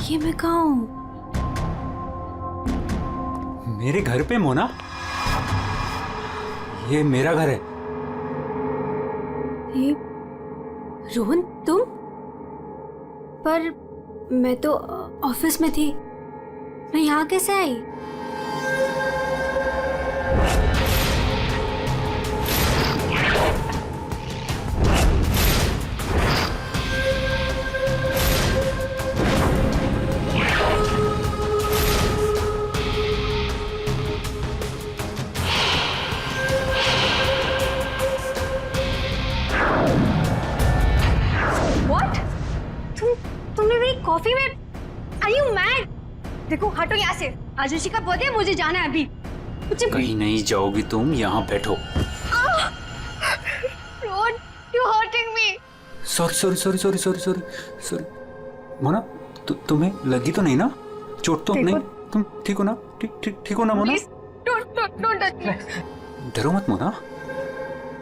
ये मैं कहाँ हूँ? मेरे घर पे मोना? ये मेरा घर है। ये रोहन, तुम? पर मैं तो ऑफिस में थी, मैं यहाँ कैसे आई? तुमने मेरी कॉफी में, आर यू मैड? देखो हटो यहाँ से, आज ऋषि का बर्थडे है, मुझे जाना है अभी। कहीं नहीं जाओगी तुम, यहाँ बैठो। Rohan, you hurting me. Sorry sorry sorry sorry sorry sorry sorry. Mona, तुम्हें लगी तो नहीं ना? चोट तो नहीं? तुम ठीक हो ना? ठीक हो ना मोना? Don't touch me. डरो मत मोना,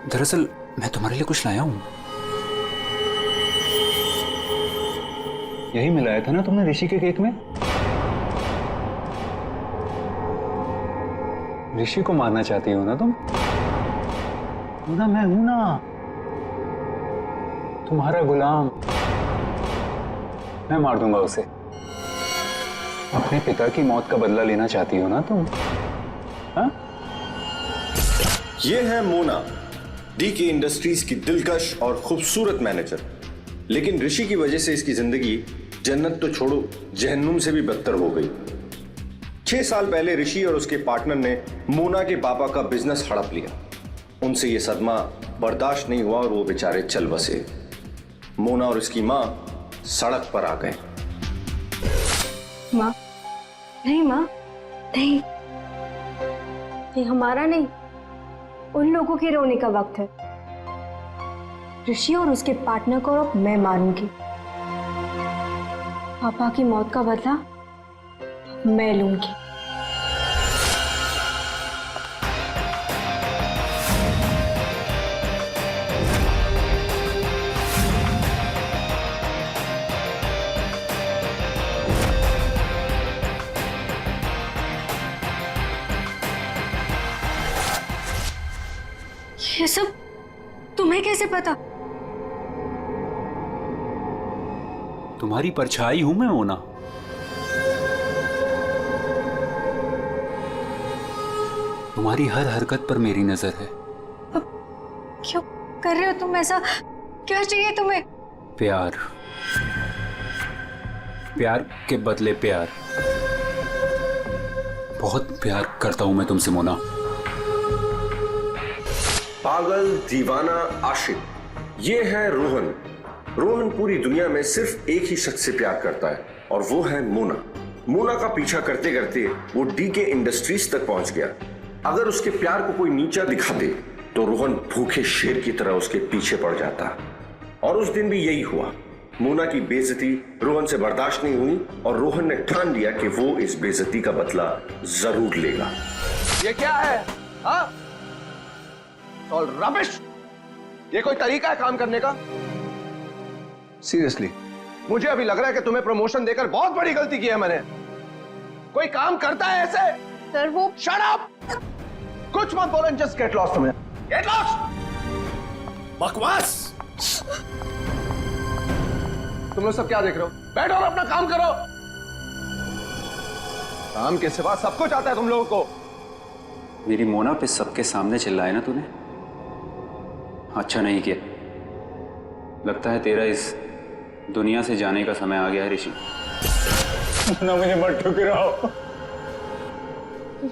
दरअसल मैं तुम्हारे लिए कुछ लाया हूँ। यही मिलाया था ना तुमने ऋषि के केक में? ऋषि को मारना चाहती हो ना तुम? ना मैं हूं ना, तुम्हारा गुलाम। मैं मार दूंगा उसे। अपने पिता की मौत का बदला लेना चाहती हो ना तुम? हाँ? ये है मोना, डीके इंडस्ट्रीज की दिलकश और खूबसूरत मैनेजर। लेकिन ऋषि की वजह से इसकी जिंदगी जन्नत तो छोड़ो, जहन्नुम से भी बदतर हो गई। 6 साल पहले ऋषि और उसके पार्टनर ने मोना के पापा का बिजनेस हड़प लिया। उनसे यह सदमा बर्दाश्त नहीं हुआ और वो बेचारे चल बसे। मोना और उसकी मां सड़क पर आ गए। माँ, नहीं माँ, नहीं, ये हमारा नहीं, उन लोगों के रोने का वक्त है। ऋषि और उसके पार्टनर को अब मैं मारूंगी। पापा की मौत का बदला मैं लूंगी। ये सब तुम्हें कैसे पता? तुम्हारी परछाई हूं मैं मोना। तुम्हारी हर हरकत पर मेरी नजर है। क्यों कर रहे हो तुम ऐसा? क्या चाहिए तुम्हें? प्यार, प्यार के बदले प्यार। बहुत प्यार करता हूं मैं तुमसे मोना। पागल, दीवाना, आशिक, ये है रोहन। रोहन पूरी दुनिया में सिर्फ एक ही शख्स से प्यार करता है और वो है मोना। मोना का पीछा करते करते वो डीके इंडस्ट्रीज तक पहुंच गया। अगर उसके प्यार को कोई नीचा दिखा दे तो रोहन भूखे शेर की तरह उसके पीछे पड़ जाता। और उस दिन भी यही हुआ। मोना की बेइज्जती रोहन से बर्दाश्त नहीं हुई और रोहन ने ठान लिया कि वो इस बेइज्जती का बदला जरूर लेगा। ये क्या है? हाँ? All rubbish. ये कोई तरीका है काम करने का? सीरियसली मुझे अभी लग रहा है कि तुम्हें प्रमोशन देकर बहुत बड़ी गलती की है मैंने। कोई काम करता है ऐसे? सर वो शट अप! कुछ मत बोलो, जस्ट गेट लॉस्ट। तुम्हें गेट लॉस्ट। बकवास। तुम लोग सब क्या देख रहे हो? बैठो और अपना काम करो। काम के सिवा सब कुछ आता है तुम लोगों को। मेरी मोना पे सबके सामने चिल्लाया ना तूने? अच्छा नहीं किया। लगता है तेरा इस दुनिया से जाने का समय आ गया है ऋषि। मोना, मुझे मत ठुकराओ।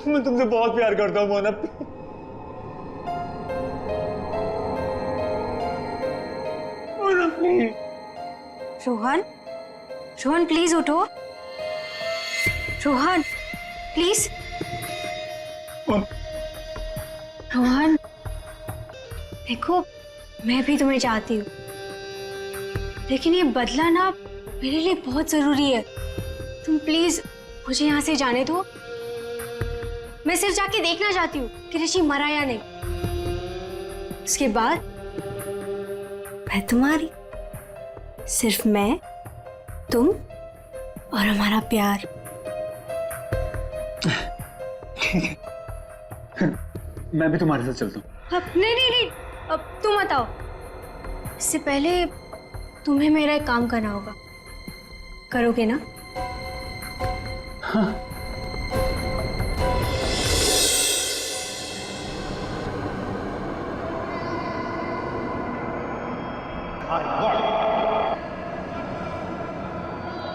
मैं तुमसे बहुत प्यार करता हूँ मोना। मोना प्लीज। रोहन, रोहन प्लीज उठो। रोहन प्लीज। रोहन देखो, मैं भी तुम्हें चाहती हूँ, लेकिन ये बदला ना मेरे लिए बहुत जरूरी है। तुम प्लीज मुझे यहाँ से जाने दो। मैं सिर्फ जाके देखना चाहती हूँ कि ऋषि मरा या नहीं। उसके बाद मैं तुम्हारी, सिर्फ मैं, तुम और हमारा प्यार। मैं भी तुम्हारे साथ चलता हूँ। अब नहीं, अब तुम मत आओ। इससे पहले तुम्हें मेरा एक काम करना होगा। करोगे ना? हाँ।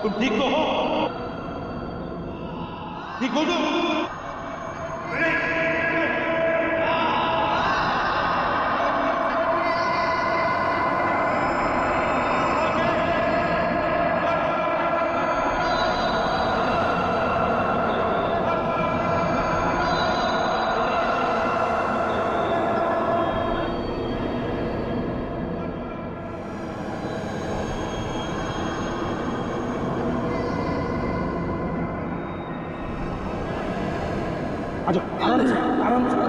तुम ठीक तो हो? ठीक हो तुम? आराम से आराम से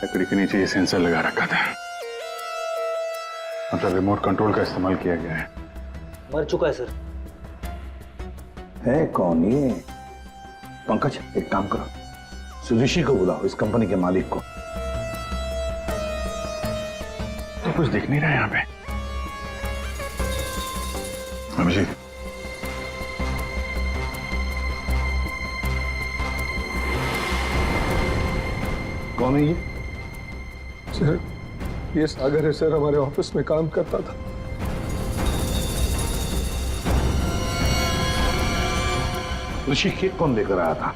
लकड़ी के नीचे ये सेंसर लगा रखा था, मतलब रिमोट कंट्रोल का इस्तेमाल किया गया है। मर चुका है सर। है कौन ये? पंकज, एक काम करो, सुदेशी को बुलाओ, इस कंपनी के मालिक को। तो कुछ दिख नहीं रहा है यहाँ पे। अभिषेक, कौन है ये? सर, ये सागर है सर, हमारे ऑफिस में काम करता था। ऋषि केक कौन लेकर आया था?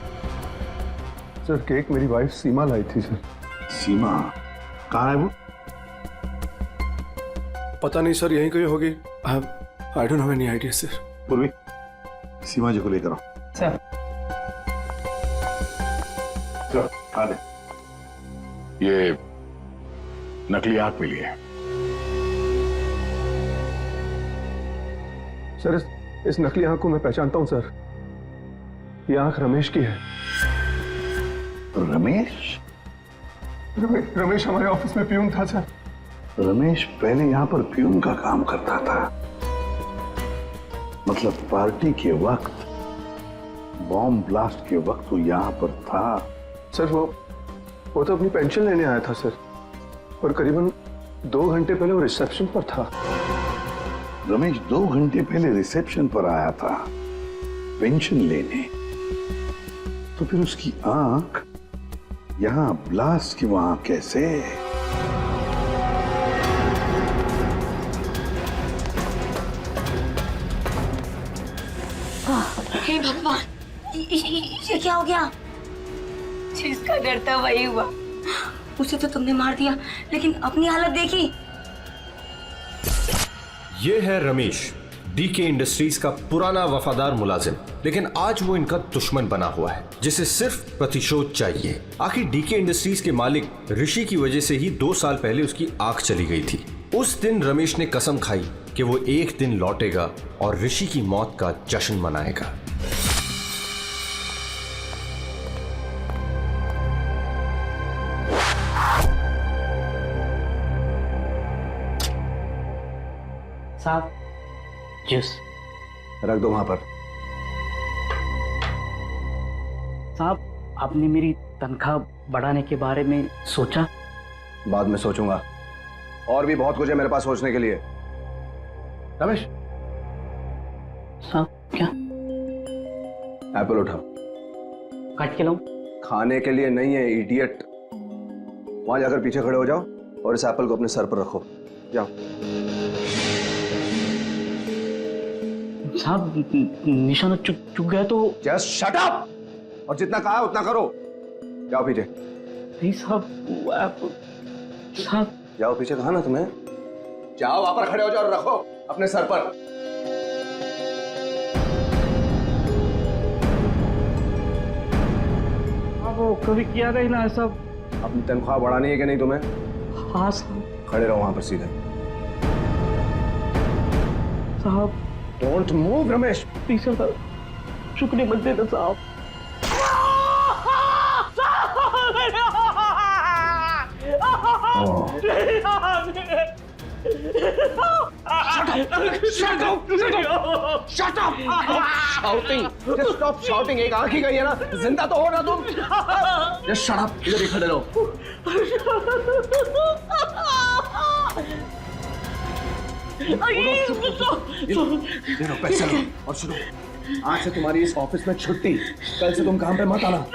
सर, केक मेरी वाइफ सीमा लाई थी सर। सीमा कहाँ है वो? पता नहीं सर, यहीं कहीं होगी। I don't have any idea sir. पूर्वी, सीमा जी को लेकर आओ। सर। चलो, आ दे। ये नकली आंख मिली है। सर, इस नकली आंख को मैं पहचानता हूं सर। ये आंख रमेश की है। रमेश? रमेश हमारे ऑफिस में प्यून था सर। रमेश पहले यहाँ पर प्यून का काम करता था, मतलब पार्टी के वक्त, बॉम्ब ब्लास्ट के वक्त वो यहाँ पर था। सर, वो तो अपनी पेंशन लेने आया था सर, और करीबन 2 घंटे पहले वो रिसेप्शन पर था। रमेश 2 घंटे पहले रिसेप्शन पर आया था पेंशन लेने, तो फिर उसकी आंख यहां ब्लास्ट की वहां कैसे? हे भगवान, ये क्या हो गया? जिसका डर था वही हुआ। उसे तो तुमने मार दिया, लेकिन अपनी हालत देखी। ये है रमेश, डीके इंडस्ट्रीज का पुराना वफादार मुलाजिम, लेकिन आज वो इनका दुश्मन बना हुआ है, जिसे सिर्फ प्रतिशोध चाहिए। आखिर डीके इंडस्ट्रीज के मालिक ऋषि की वजह से ही 2 साल पहले उसकी आंख चली गई थी। उस दिन रमेश ने कसम खाई कि वो एक दिन लौटेगा और ऋषि की मौत का जश्न मनाएगा। साहब, जूस रख दो वहां पर। साहब, आपने मेरी तनख्वाह बढ़ाने के बारे में सोचा? बाद में सोचूंगा, और भी बहुत कुछ है मेरे पास सोचने के लिए। रमेश, साहब क्या? एप्पल उठाओ। काट के लाऊं? खाने के लिए नहीं है इडियट। वहां जाकर पीछे खड़े हो जाओ और इस एप्पल को अपने सर पर रखो। जाओ। साहब, निशाना चुक गया तो। जस्ट शट अप, और जितना कहा उतना करो। जाओ पीछे। नहीं साहब, साहब जाओ पीछे, कहा ना तुम्हें? जाओ, वहां पर खड़े हो जाओ और रखो अपने सर पर। वो कभी किया नहीं ना सब। अपनी तनख्वाह बढ़ानी है कि नहीं तुम्हें? हाँ साहब। खड़े रहो वहां पर सीधे। साहब don't move Ramesh. Please sir, चुकने मत देना साहब। Stop shouting. एक आंख ही गई है ना, जिंदा तो हो ना तुम। जस्ट शट अप, इधर ही खड़े रहो। पैसे लो और सुनो, आज से तुम्हारी इस ऑफिस में छुट्टी। कल से तुम काम पे मत आना।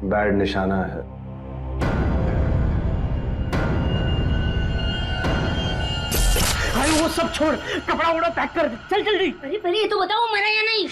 बैड निशाना है। भाई वो सब छोड़, कपड़ा वपड़ा पैक कर, चल जल्दी। अरे पहले ये तो बताओ मरा या नहीं।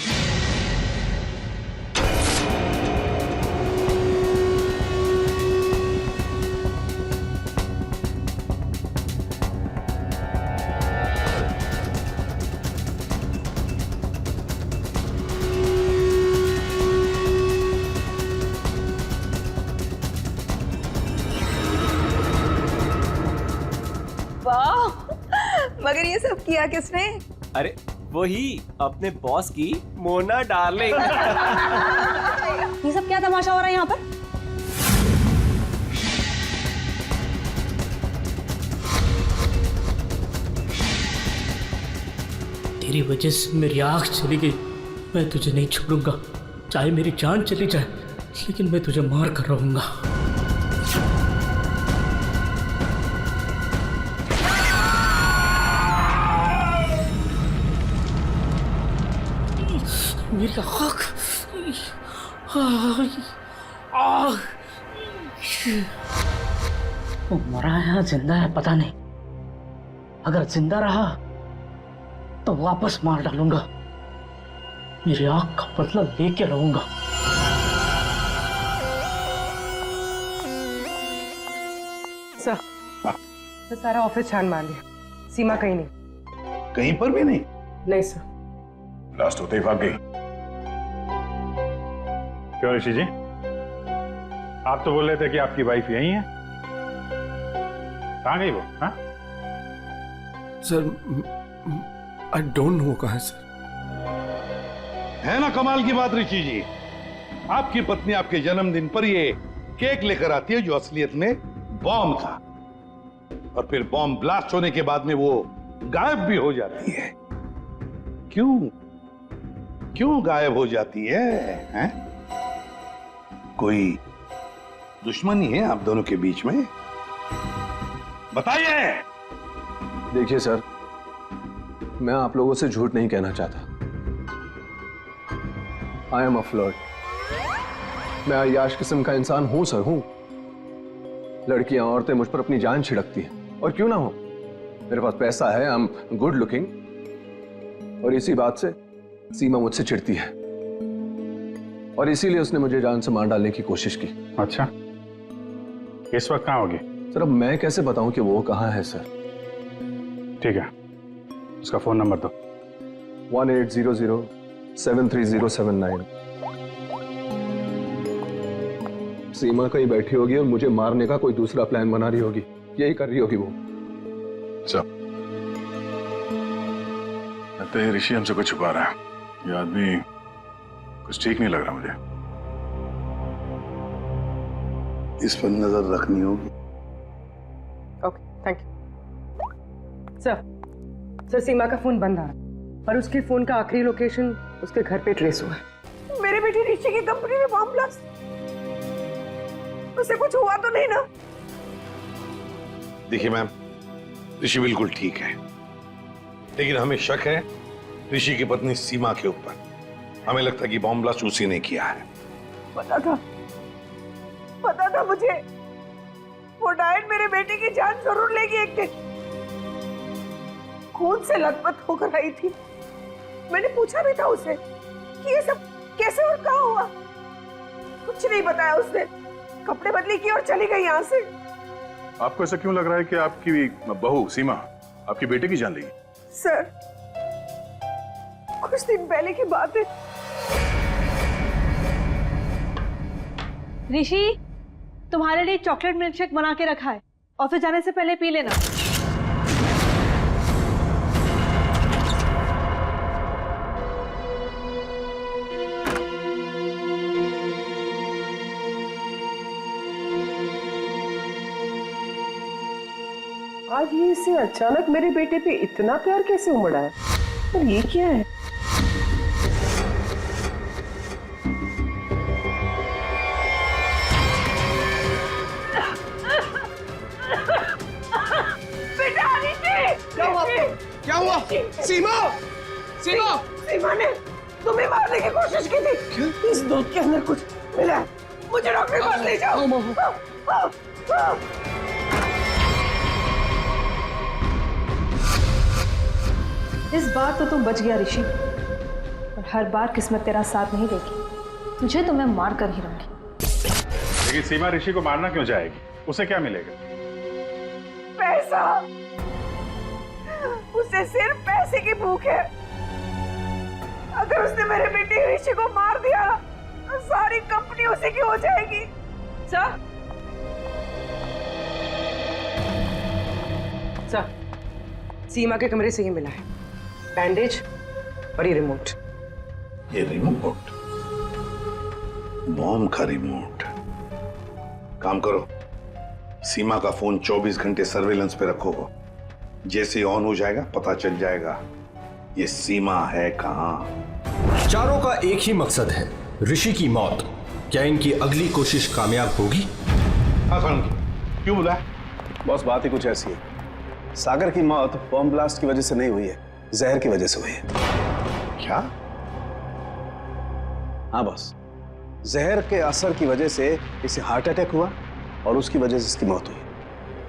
मगर ये सब किया किसने? अरे वही अपने बॉस की मोना डार्लिंग। ये सब क्या तमाशा हो रहा है यहाँ पर? तेरी वजह से मेरी आँख चली गई। मैं तुझे नहीं छोड़ूंगा, चाहे मेरी जान चली जाए, लेकिन मैं तुझे मार कर रहूंगा। मेरी आँख, वो मरा है या जिंदा है पता नहीं। अगर जिंदा रहा तो वापस मार डालूंगा। मेरी आँख का बदला लेके रहूंगा। सर, मैं सारा ऑफिस छान मार लिया, सीमा कहीं नहीं। कहीं पर भी नहीं? नहीं सर। लास्ट होते ही भाग गई। क्यों ऋषि जी, आप तो बोल रहे थे कि आपकी वाइफ यही है, कहाँ गई वो? हाँ सर, आई डोंट नो कहाँ है सर। है ना कमाल की बात ऋषि जी, आपकी पत्नी आपके जन्मदिन पर ये केक लेकर आती है जो असलियत में बॉम्ब था, और फिर बॉम्ब ब्लास्ट होने के बाद में वो गायब भी हो जाती है। क्यों क्यों गायब हो जाती है, हैं? कोई दुश्मनी है आप दोनों के बीच में? बताइए। देखिए सर, मैं आप लोगों से झूठ नहीं कहना चाहता। I am a flirt. मैं अय्याश किस्म का इंसान हूं सर, हूं। लड़कियां, औरतें मुझ पर अपनी जान छिड़कती हैं, और क्यों ना हो। मेरे पास पैसा है, आई एम गुड लुकिंग, और इसी बात से सीमा मुझसे चिढ़ती है, और इसीलिए उसने मुझे जान से मार डालने की कोशिश की। अच्छा, इस वक्त कहाँ होगी? सर अब मैं कैसे बताऊं कि वो कहाँ है सर। ठीक है, उसका फोन नंबर दो। 1800-73079। सीमा कहीं बैठी होगी और मुझे मारने का कोई दूसरा प्लान बना रही होगी, यही कर रही होगी वो। लगता है ऋषि हमसे कुछ छुपा रहा है। ये आदमी कुछ ठीक नहीं लग रहा मुझे। इस पर नजर रखनी होगी। Okay, thank you sir. Sir, Seema का फोन बंद आ रहा है, पर उसके फोन का आखिरी लोकेशन उसके घर पे ट्रेस हुआ है। मेरे बेटे ऋषि की कंपनी में बॉम्ब ब्लास्ट, उसे कुछ हुआ तो नहीं ना? देखिए मैम, ऋषि बिल्कुल ठीक है, लेकिन हमें शक है ऋषि की पत्नी सीमा के ऊपर। हमें लगता है कि बॉम्ब ब्लास्ट उसी ने किया है। पता था मुझे, वो डायन मेरे बेटे की जान जरूर लेगी एक दिन। खून से लथपथ होकर आई थी। मैंने पूछा भी था उसे कि ये सब कैसे और कहाँ हुआ। कुछ नहीं बताया उसने, कपड़े बदली की और चली गई यहाँ से। आपको ऐसा क्यों लग रहा है कि आपकी बहू सीमा आपके बेटे की जान लेगी? सर, कुछ दिन पहले की बात है। ऋषि, तुम्हारे लिए चॉकलेट मिल्कशेक बना के रखा है, ऑफिस जाने से पहले पी लेना। आज ये इससे अचानक मेरे बेटे पे इतना प्यार कैसे उमड़ा है? और ये क्या है? बेटा ऋषि! क्या हुआ? सीमा! सीमा! सीमा ने तुम्हें मारने की कोशिश की थी। इस दूध के अंदर कुछ मिला है। मुझे डॉक्टर के पास ले जाओ। इस बार तो तुम बच गया ऋषि, और हर बार किस्मत तेरा साथ नहीं देगी। तुझे तो मैं मार कर ही रहूंगी। लेकिन सीमा ऋषि को मारना क्यों जाएगी? उसे क्या मिलेगा? पैसा। उसे सिर्फ पैसे की भूख है। अगर उसने मेरे बेटे ऋषि को मार दिया तो सारी कंपनी उसी की हो जाएगी। सर, सीमा के कमरे से ही मिला है बैंडेज और ये रिमोट। ये रिमोट? बॉम्ब का रिमोट? काम करो, सीमा का फोन 24 घंटे सर्वेलेंस पे रखो। जैसे ऑन हो जाएगा पता चल जाएगा ये सीमा है कहां। चारों का एक ही मकसद है, ऋषि की मौत। क्या इनकी अगली कोशिश कामयाब होगी? हाँ सर, क्यों बोला? बॉस बात ही कुछ ऐसी है। सागर की मौत बॉम्ब ब्लास्ट की वजह से नहीं हुई है, जहर की वजह से हुई है। क्या? हाँ बॉस, जहर के असर की वजह से इसे हार्ट अटैक हुआ और उसकी वजह से इसकी मौत हुई।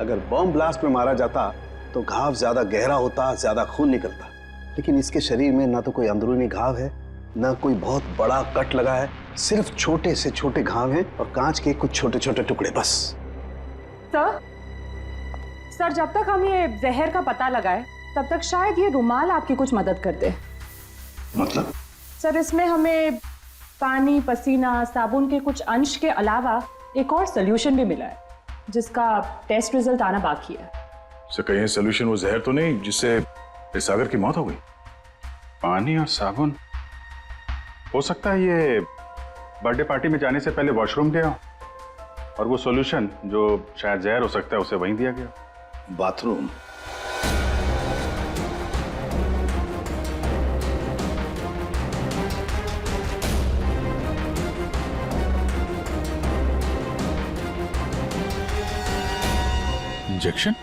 अगर बॉम्ब ब्लास्ट में मारा जाता तो घाव ज्यादा गहरा होता, ज्यादा खून निकलता, लेकिन इसके शरीर में ना तो कोई अंदरूनी घाव है, ना कोई बहुत बड़ा कट लगा है। सिर्फ छोटे से छोटे घाव हैं और कांच के कुछ छोटे छोटे टुकड़े बस। सर, जब तक हम ये जहर का पता लगाए तब तक शायद ये रुमाल आपकी कुछ मदद कर दे। मतलब? सर, इसमें हमें पानी, पसीना, साबुन के कुछ अंश के अलावा एक और सोल्यूशन भी मिला है जिसका टेस्ट रिजल्ट आना बाकी है। सर, कहीं सोल्यूशन वो जहर तो नहीं जिससे सागर की मौत हो गई? पानी और साबुन? हो सकता है ये बर्थडे पार्टी में जाने से पहले वॉशरूम गया और वो सॉल्यूशन जो शायद जहर हो सकता है उसे वहीं दिया गया। बाथरूम? इंजेक्शन?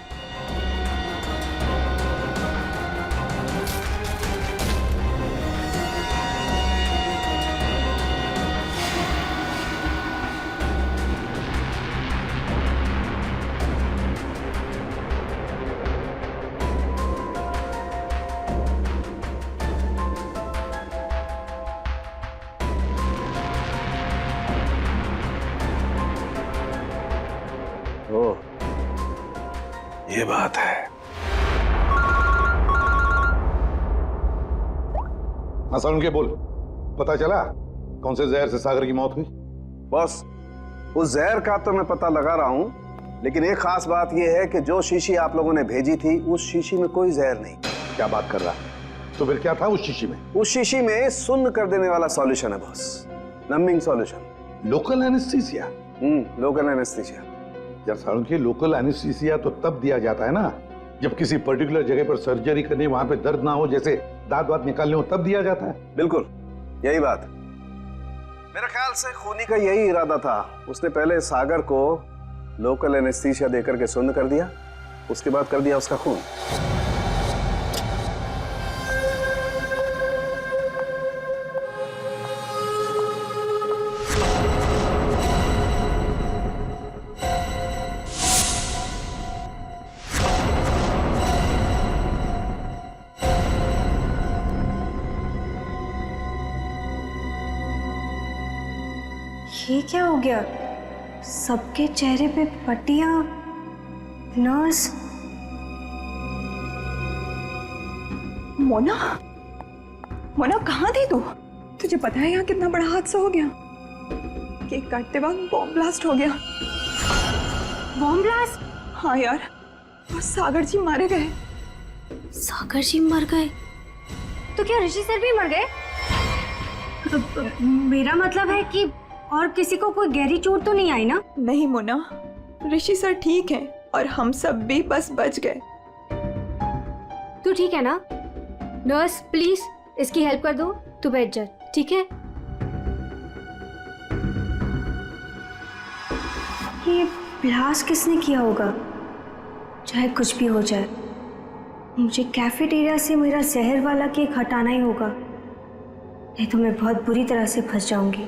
ओह, ये बात है। हाँ सर, उनके बोल, पता चला कौन से जहर से सागर की मौत हुई? बॉस, उस जहर का तो मैं पता लगा रहा हूं, लेकिन एक खास बात यह है कि जो शीशी आप लोगों ने भेजी थी उस शीशी में कोई जहर नहीं। क्या बात कर रहा है? तो फिर क्या था उस शीशी में? उस शीशी में सुन्न कर देने वाला सॉल्यूशन है boss, numbing solution. Local anaesthesia? Local anaesthesia. यार सारुण के, लोकल एनेस्थीसिया तो तब दिया जाता है ना जब किसी पर्टिकुलर जगह पर सर्जरी करनी, वहां पे दर्द ना हो, जैसे दांत वात निकालने हो, तब दिया जाता है। बिल्कुल यही बात। मेरा ख्याल से खूनी का यही इरादा था। उसने पहले सागर को लोकल एनेस्थीसिया देकर के सुन्न कर दिया, उसके बाद कर दिया उसका खून। ये क्या हो गया? सबके चेहरे पे पट्टियां, नर्स। मोना, मोना कहाँ थी तू? तुझे पता है यहाँ कितना बड़ा हादसा हो गया? केक काटते वक्त बॉम्ब ब्लास्ट हो गया। Bomb blast? हाँ यार, और सागर जी मारे गए। सागर जी मर गए? तो क्या ऋषि सर भी मर गए? मेरा मतलब है कि और किसी को कोई गहरी चोट तो नहीं आई ना? नहीं मोना, ऋषि सर ठीक है और हम सब भी बस बच गए। तू ठीक है ना? नर्स प्लीज इसकी हेल्प कर दो, तू बैठ जा, ठीक है? ये ब्लास्ट किसने किया होगा? चाहे कुछ भी हो जाए, मुझे कैफेटेरिया से मेरा जहर वाला केक हटाना ही होगा, नहीं तो मैं बहुत बुरी तरह से फंस जाऊंगी।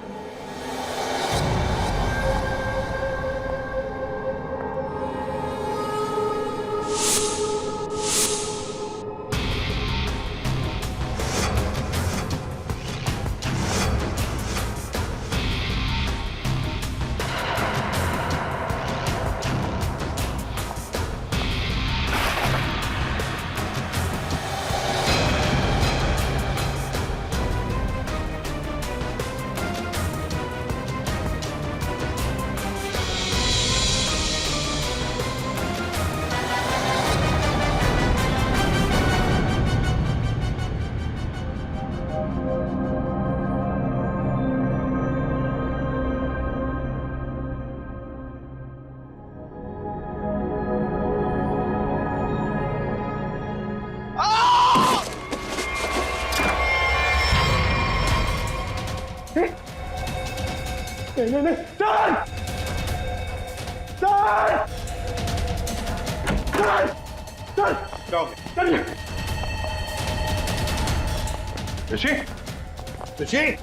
नहीं, sir! Sir! Sir! Sir! Sir! Rishi, Rishi,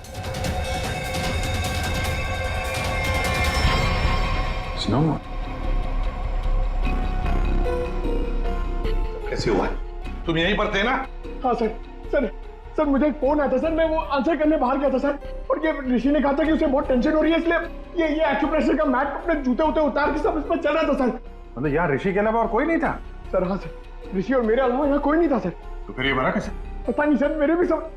snow कैसे हुआ? तुम यहीं पर थे ना? हाँ सर, सर सर मुझे एक फोन आया था सर, मैं वो आंसर करने बाहर गया था सर, और ये ऋषि ने कहा था कि उसे बहुत टेंशन हो रही है, इसलिए ये एक्यूप्रेशर का मैट अपने जूते उते उतार के सब इसमें चल रहा था सर। मतलब यहाँ ऋषि के अलावा और कोई नहीं था? सर हाँ सर, ऋषि और मेरे अलावा यहाँ कोई नहीं था सर। तो फिर ये बना कैसे? पता नहीं सर, मेरे भी सब।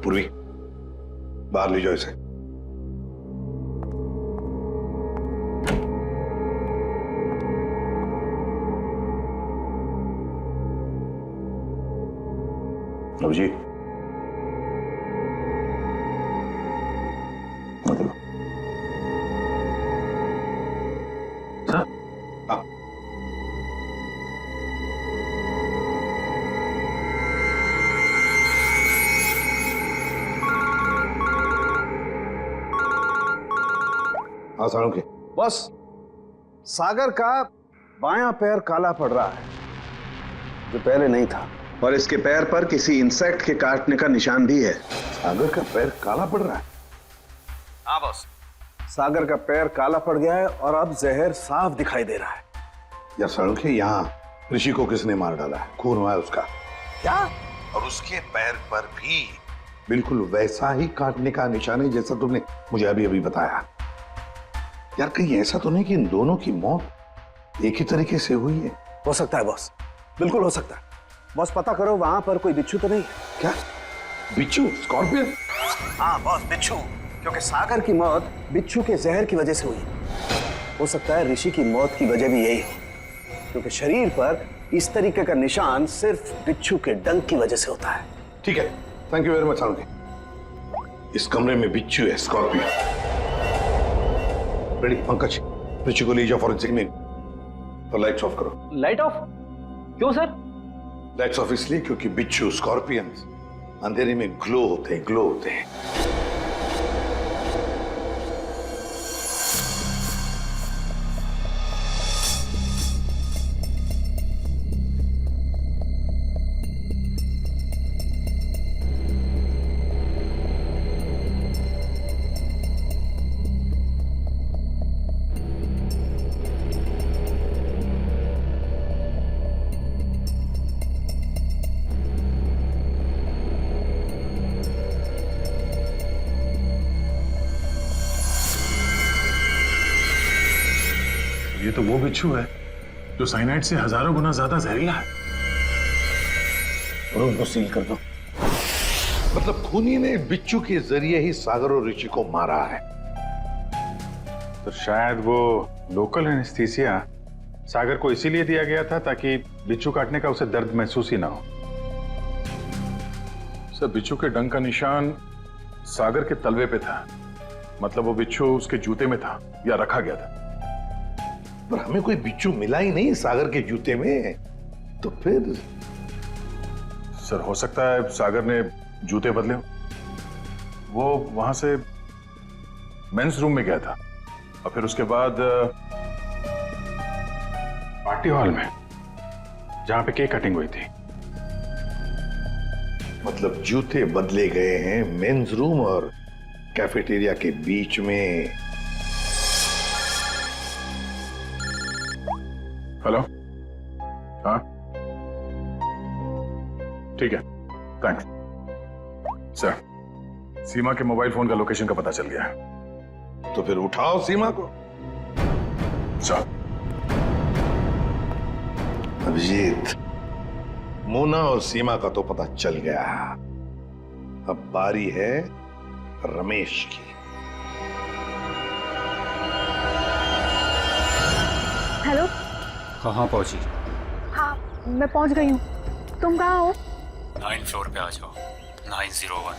पूर्वी, बाहर ले जाओ इसे। जी के बस सागर का बायां पैर काला पड़ रहा है, जो पहले नहीं था, और इसके पैर पर किसी इंसेक्ट के काटने का निशान भी है। सागर का पैर काला पड़ रहा है? हाँ बॉस, सागर का पैर काला पड़ गया है और अब जहर साफ दिखाई दे रहा है। या सड़के यहाँ ऋषि को किसने मार डाला है? खून हुआ है उसका क्या? और उसके पैर पर भी बिल्कुल वैसा ही काटने का निशान है जैसा तुमने मुझे अभी अभी बताया। यार कहीं ऐसा तो नहीं कि इन दोनों की मौत एक ही तरीके से हुई है? हो सकता है बॉस, बिल्कुल हो सकता है। बॉस पता करो वहां पर कोई बिच्छू तो नहीं है? क्या बिच्छू? स्कॉर्पियन? हाँ बॉस, बिच्छू, क्योंकि सागर की मौत बिच्छू के जहर की वजह से हुई। हो सकता है ऋषि की मौत की वजह भी यही हो, क्योंकि शरीर पर इस तरीके का निशान सिर्फ बिच्छू के डंक की वजह से होता है। ठीक है, thank you very much Salunke. इस कमरे में बिच्छू है, स्कॉर्पियन। रेडी पंकज, ऋषि को ले जाओ फॉरेंसिक में। तो लाइट्स ऑफ करो। Light of? क्यों सर? लाइट्स ऑफ इसलिए क्योंकि बिच्छू स्कॉर्पियन अंधेरे में ग्लो होते हैं। ये तो वो बिच्छू है जो साइनाइड से हजारों गुना ज्यादा जहरीला है। और उनको सील कर दो। मतलब खूनी ने बिच्छू के जरिए ही सागर और ऋषि को मारा है। तो शायद वो लोकल एनेस्थीसिया सागर को इसीलिए दिया गया था ताकि बिच्छू काटने का उसे दर्द महसूस ही ना हो। सर, बिच्छू के डंक का निशान सागर के तलवे पे था, मतलब वो बिच्छू उसके जूते में था या रखा गया था। पर हमें कोई बिच्छू मिला ही नहीं सागर के जूते में, तो फिर? सर, हो सकता है सागर ने जूते बदले हो। वो वहां से मेंस रूम में गया था और फिर उसके बाद पार्टी हॉल में जहां पे केक कटिंग हुई थी। मतलब जूते बदले गए हैं मेंस रूम और कैफेटेरिया के बीच में। हेलो, हाँ ठीक है, थैंक्स सर। सीमा के मोबाइल फोन का लोकेशन का पता चल गया है। तो फिर उठाओ सीमा को। सर। अभिजीत, मोना और सीमा का तो पता चल गया। अब बारी है रमेश की। हेलो। कहाँ पहुंची? हाँ, मैं पहुंच गई हूँ। तुम कहाँ हो? 9 फ्लोर पे आ जाओ। 901।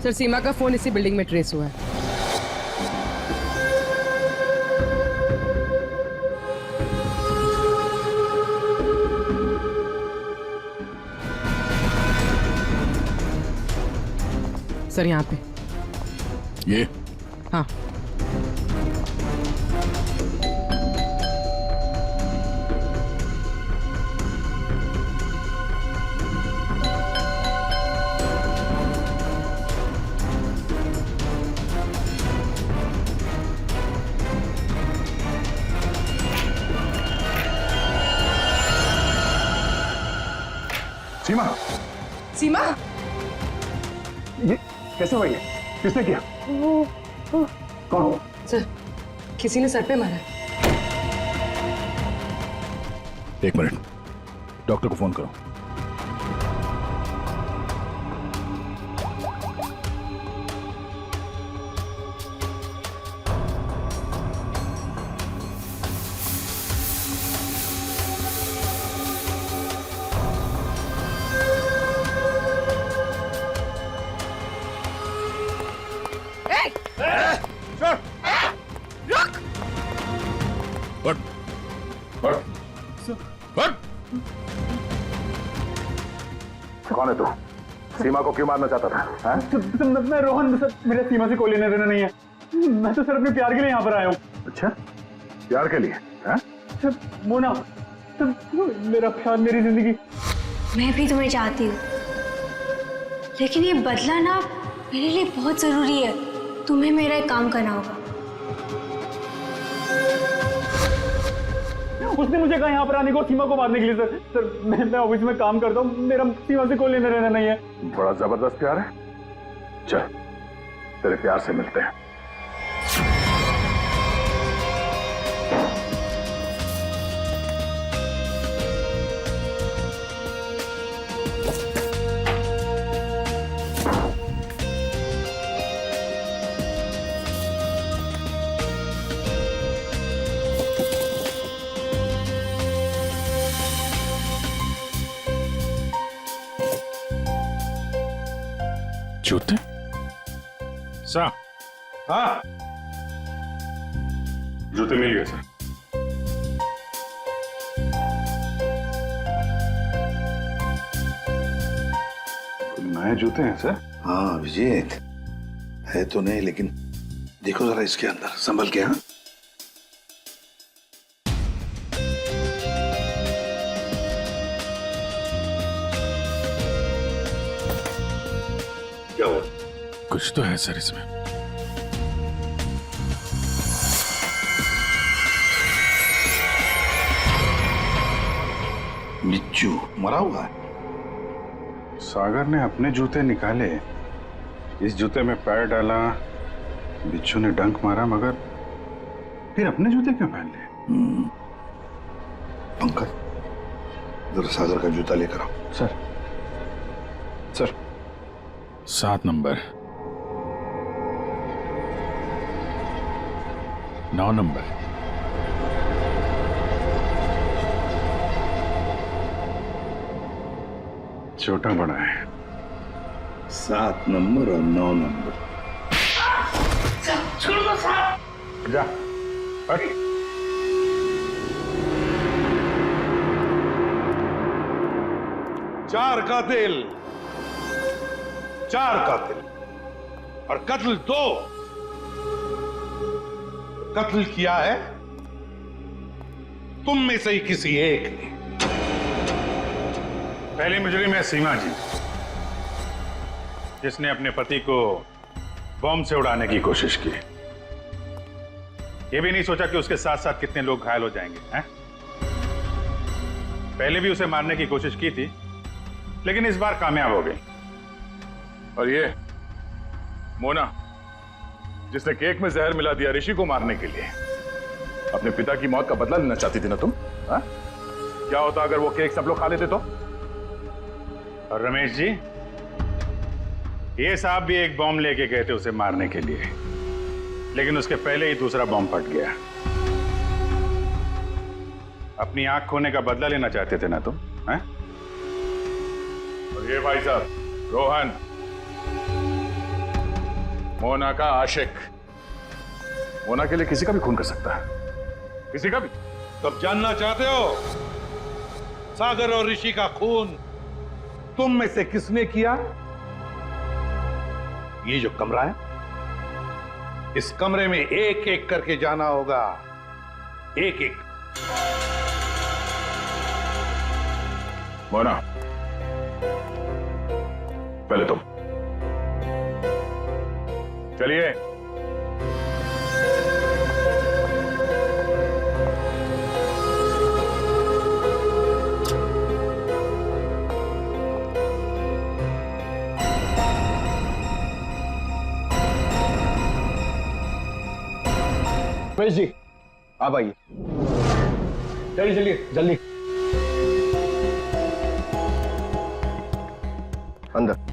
सर, सीमा का फोन इसी बिल्डिंग में ट्रेस हुआ है। सर, यहाँ पे ये? हाँ। सीमा, सीमा, ये कैसे हुआ? ये किसने किया? कौन? सर, किसी ने सर पे मारा। एक मिनट, डॉक्टर को फोन करो। कौन है तू? सीमा को क्यों मारना चाहता था? मैं रोहन, सर मेरा सीमा से कोई लेना देना नहीं है। मैं तो सर अपने प्यार के लिए यहाँ पर आया हूँ। अच्छा, प्यार के लिए? सर मोना, सर मेरा प्यार, मेरी जिंदगी। मैं भी तुम्हें चाहती हूँ, लेकिन ये बदला ना मेरे लिए बहुत जरूरी है। तुम्हें मेरा एक काम करना होगा। उसने मुझे कहा यहाँ पर आने को, सीमा को मारने के लिए। सर मैं ऑफिस में काम करता हूँ, मेरा सीमा से कोई लेना देना नहीं है। बड़ा जबरदस्त प्यार है। चल, तेरे प्यार से मिलते हैं। जूते? सर, हाँ, जूते मिल गए सर। नए जूते हैं सर? हाँ अभिजीत, है तो नहीं, लेकिन देखो जरा इसके अंदर, संभल के। हाँ, क्या हुआ? कुछ तो है सर इसमें। बिच्छू मरा हुआ है। सागर ने अपने जूते निकाले, इस जूते में पैर डाला, बिच्छू ने डंक मारा, मगर फिर अपने जूते क्यों पहन लिए? पंकज, जरा सागर का जूता लेकर आओ। सर, सर 7 नंबर, 9 नंबर, छोटा बड़ा है, 7 नंबर और 9 नंबर। छोड़ दो साहब। जा हट। चार कातिल और कत्ल 2। कत्ल किया है तुम में से ही किसी एक ने। पहली मुजरिम है सीमा जी, जिसने अपने पति को बॉम्ब से उड़ाने की कोशिश की। यह भी नहीं सोचा कि उसके साथ साथ कितने लोग घायल हो जाएंगे हैं? पहले भी उसे मारने की कोशिश की थी, लेकिन इस बार कामयाब हो गई। और ये मोना, जिसने केक में जहर मिला दिया ऋषि को मारने के लिए, अपने पिता की मौत का बदला लेना चाहती थी ना तुम? हा? क्या होता अगर वो केक सब लोग खा लेते तो? और रमेश जी, ये साहब भी एक बॉम्ब लेके गए थे उसे मारने के लिए, लेकिन उसके पहले ही दूसरा बॉम्ब फट गया। अपनी आंख खोने का बदला लेना चाहते थे ना तुम? हैं? और ये भाई साहब रोहन, मोना का आशिक, मोना के लिए किसी का भी खून कर सकता है, किसी का भी। तब जानना चाहते हो सागर और ऋषि का खून तुम में से किसने किया? ये जो कमरा है, इस कमरे में एक एक करके जाना होगा, एक एक। मोना, पहले तुम चलिए। रमेश जी, आप आइए। चलिए चलिए जल्दी अंदर।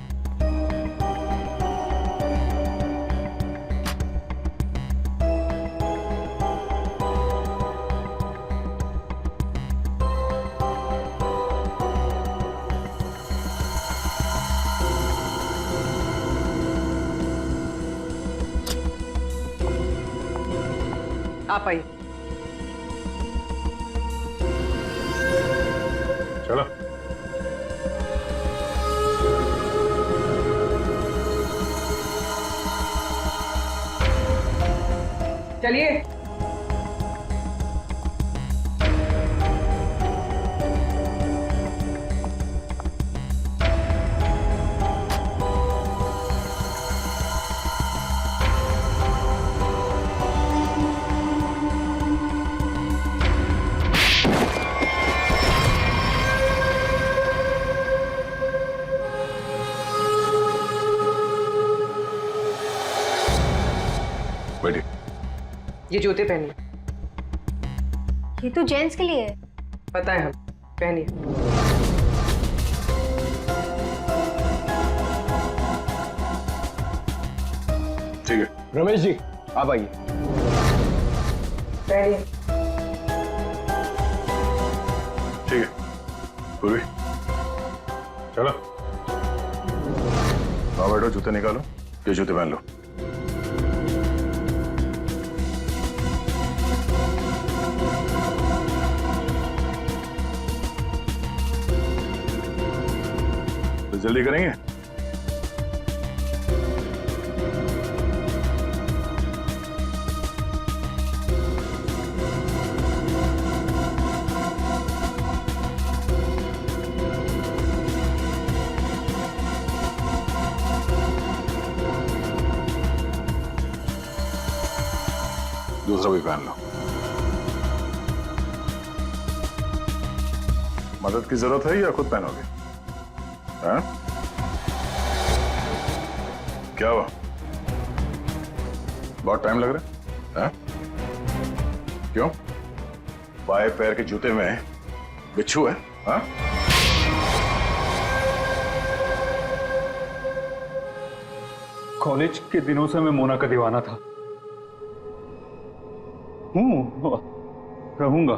आप आइए। चलो। चलिए। ये जूते पहनिए। ये तो जेंट्स के लिए है। पता है, हम पहनिए। ठीक है। रमेश जी, आप आइए। पहनिए। ठीक है पूर्वी, चलो। आओ बैठो, जूते निकालो, ये जूते पहन लो। तो जल्दी करेंगे। दूसरा भी पहन लो। मदद की जरूरत है या खुद पहनोगे? हाँ? क्या हुआ? बहुत टाइम लग रहा है? हाँ? क्यों? बाएं पैर के जूते में बिच्छू है? हाँ? कॉलेज के दिनों से मैं मोना का दीवाना था। रहूंगा।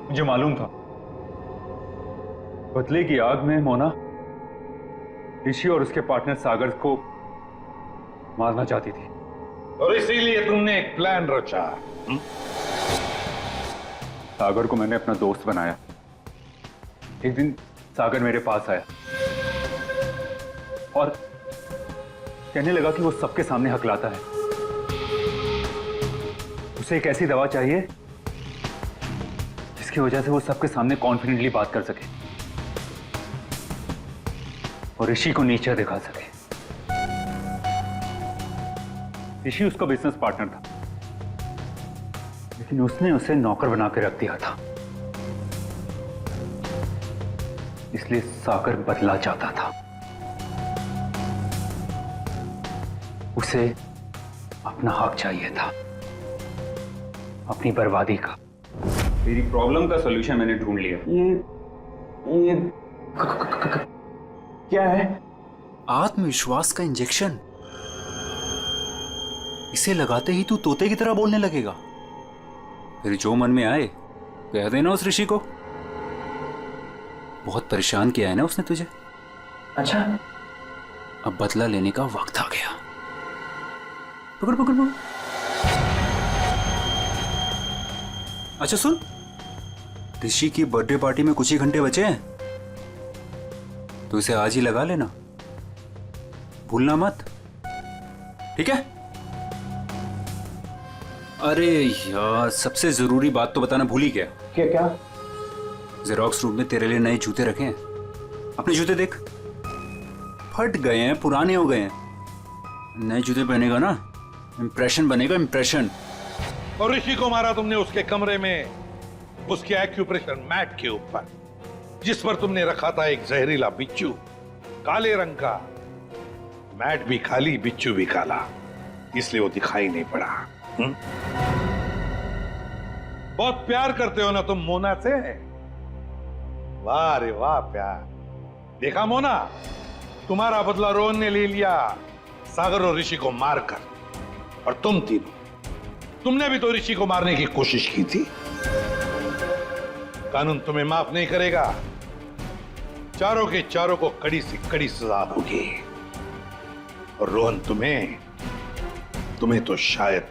मुझे मालूम था बदले की आग में मोना ऋषि और उसके पार्टनर सागर को मारना चाहती थी, और इसीलिए तुमने एक प्लान रचा। सागर को मैंने अपना दोस्त बनाया। एक दिन सागर मेरे पास आया और कहने लगा कि वो सबके सामने हकलाता है। उसे एक ऐसी दवा चाहिए जिसकी वजह से वो सबके सामने कॉन्फिडेंटली बात कर सके और ऋषि को नीचे दिखा सके। ऋषि उसका बिजनेस पार्टनर था, लेकिन उसने उसे नौकर बना के रख दिया था, इसलिए सागर बदला चाहता था। उसे अपना हक चाहिए था, अपनी बर्बादी का। मेरी प्रॉब्लम का सॉल्यूशन मैंने ढूंढ लिया। ये क्या है? आत्मविश्वास का इंजेक्शन। इसे लगाते ही तू तोते की तरह बोलने लगेगा। फिर जो मन में आए कह देना उस ऋषि को। बहुत परेशान किया है ना उसने तुझे। अच्छा, अब बदला लेने का वक्त आ गया। पकड़ पकड़ पकड़। अच्छा सुन, ऋषि की बर्थडे पार्टी में कुछ ही घंटे बचे हैं, तो इसे आज ही लगा लेना, भूलना मत, ठीक है? अरे यार, सबसे जरूरी बात तो बताना भूल ही गया। क्या क्या? जेरोक्स रूम में तेरे लिए नए जूते रखे हैं। अपने जूते देख, फट गए हैं, पुराने हो गए हैं। नए जूते पहनेगा ना, इंप्रेशन बनेगा, इंप्रेशन। और ऋषि को मारा तुमने उसके कमरे में, उसके एक्यूप्रेशर मैट के ऊपर, जिस पर तुमने रखा था एक जहरीला बिच्छू, काले रंग का। मैट भी खाली, बिच्छू भी काला, इसलिए वो दिखाई नहीं पड़ा। बहुत प्यार करते हो ना तुम मोना से? वाह रे वाह प्यार। देखा मोना, तुम्हारा बदला रोहन ने ले लिया सागर और ऋषि को मारकर। और तुम तीनों, तुमने भी तो ऋषि को मारने की कोशिश की थी। कानून तुम्हें माफ नहीं करेगा। चारों के चारों को कड़ी से कड़ी सजा होगी। और रोहन, तुम्हें तो शायद